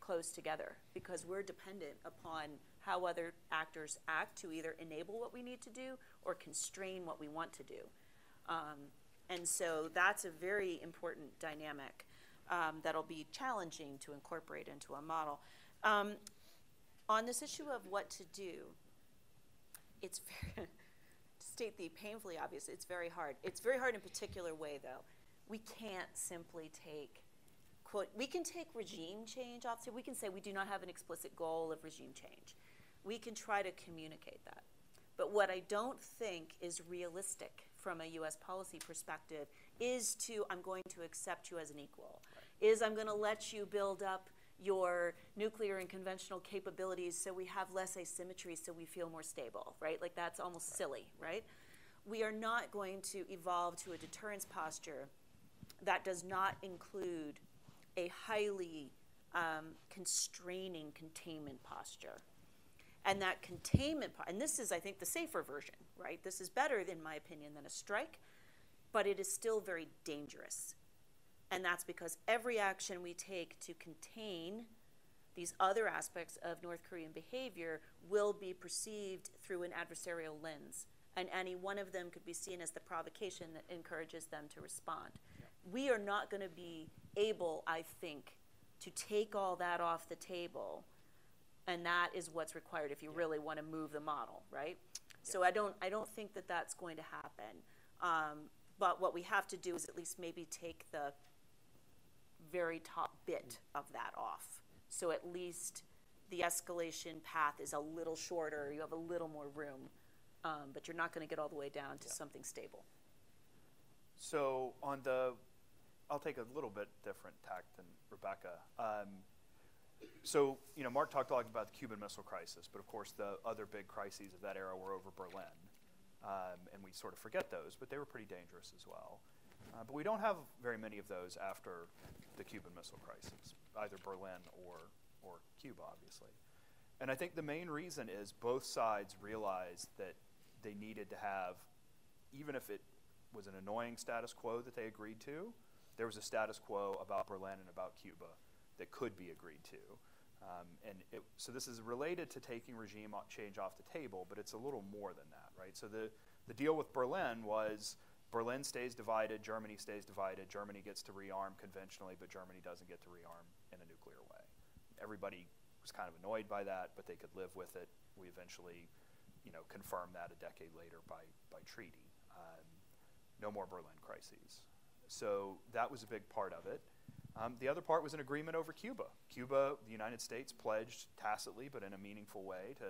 close together, because we're dependent upon how other actors act to either enable what we need to do or constrain what we want to do. And so that's a very important dynamic that'll be challenging to incorporate into a model. On this issue of what to do, it's very, to state the painfully obvious, it's very hard. It's very hard in a particular way, though. We can't simply take, quote, we can take regime change off. So we can say we do not have an explicit goal of regime change. We can try to communicate that. But what I don't think is realistic from a U.S. policy perspective is I'm going to accept you as an equal, is I'm going to let you build up your nuclear and conventional capabilities so we have less asymmetry so we feel more stable, right? Like that's almost silly, right? We are not going to evolve to a deterrence posture that does not include a highly constraining containment posture. And that containment, and this is, I think, the safer version, right? This is better, in my opinion, than a strike, but it is still very dangerous. And that's because every action we take to contain these other aspects of North Korean behavior will be perceived through an adversarial lens. And any one of them could be seen as the provocation that encourages them to respond. Yeah. We are not going to be able, I think, to take all that off the table. And that is what's required if you really want to move the model, right? Yeah. So I don't think that that's going to happen. But what we have to do is at least maybe take the very top bit of that off. So at least the escalation path is a little shorter. You have a little more room, but you're not going to get all the way down to something stable. So I'll take a little bit different tack than Rebecca. So, Mark talked a lot about the Cuban Missile Crisis, but of course the other big crises of that era were over Berlin. And we sort of forget those, but they were pretty dangerous as well. But we don't have very many of those after the Cuban Missile Crisis, either Berlin or Cuba, obviously. And I think the main reason is both sides realized that they needed to have, even if it was an annoying status quo that they agreed to, there was a status quo about Berlin and about Cuba that could be agreed to. So this is related to taking regime change off the table, but it's a little more than that, right? So the deal with Berlin was Berlin stays divided, Germany stays divided, Germany gets to rearm conventionally, but Germany doesn't get to rearm in a nuclear way. Everybody was kind of annoyed by that, but they could live with it. We eventually, confirmed that a decade later by treaty. No more Berlin crises. So that was a big part of it. The other part was an agreement over Cuba. Cuba, the United States pledged tacitly, but in a meaningful way, to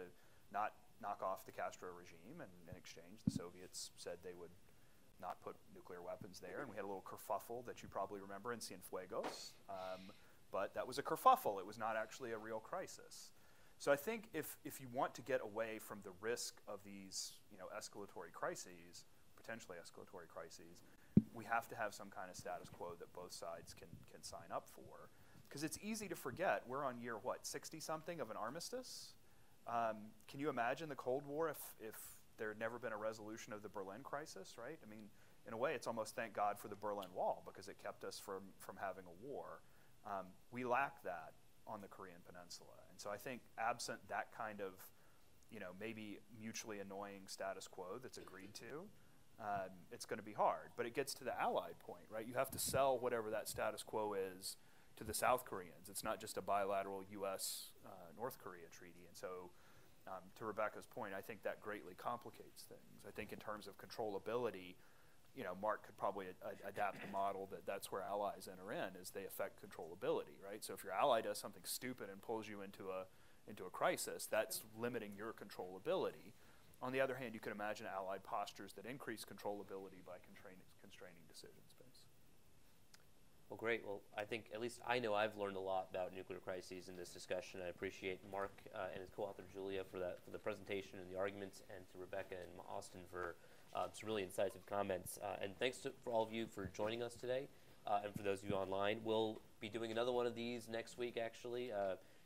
not knock off the Castro regime, and in exchange, the Soviets said they would not put nuclear weapons there, and we had a little kerfuffle that you probably remember in Cienfuegos, but that was a kerfuffle. It was not actually a real crisis. So I think if you want to get away from the risk of these escalatory crises, potentially escalatory crises, we have to have some kind of status quo that both sides can sign up for. Because it's easy to forget, we're on year, 60-something of an armistice? Can you imagine the Cold War if there had never been a resolution of the Berlin crisis, right? I mean, in a way, it's almost thank God for the Berlin Wall, because it kept us from having a war. We lack that on the Korean Peninsula. And so I think absent that kind of, maybe mutually annoying status quo that's agreed to, it's going to be hard. But it gets to the Allied point, right? You have to sell whatever that status quo is to the South Koreans. It's not just a bilateral U.S.-North Korea treaty. And so to Rebecca's point, I think that greatly complicates things. I think in terms of controllability, Mark could probably adapt the model that's where allies enter in, is they affect controllability, right? So if your ally does something stupid and pulls you into a crisis, that's limiting your controllability. On the other hand, you can imagine allied postures that increase controllability by constraining decision space. Well, great. Well, I think at least I know I've learned a lot about nuclear crises in this discussion. I appreciate Mark and his co-author Julia for the presentation and the arguments, and to Rebecca and Austin for some really incisive comments. And thanks for all of you for joining us today, and for those of you online. We'll be doing another one of these next week, actually.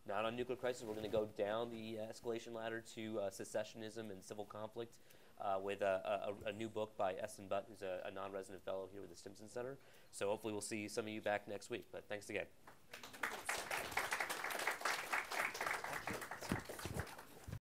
Not on nuclear crisis. We're going to go down the escalation ladder to secessionism and civil conflict with a new book by Essen Butt, who's a non-resident fellow here with the Stimson Center. So hopefully we'll see some of you back next week. But thanks again.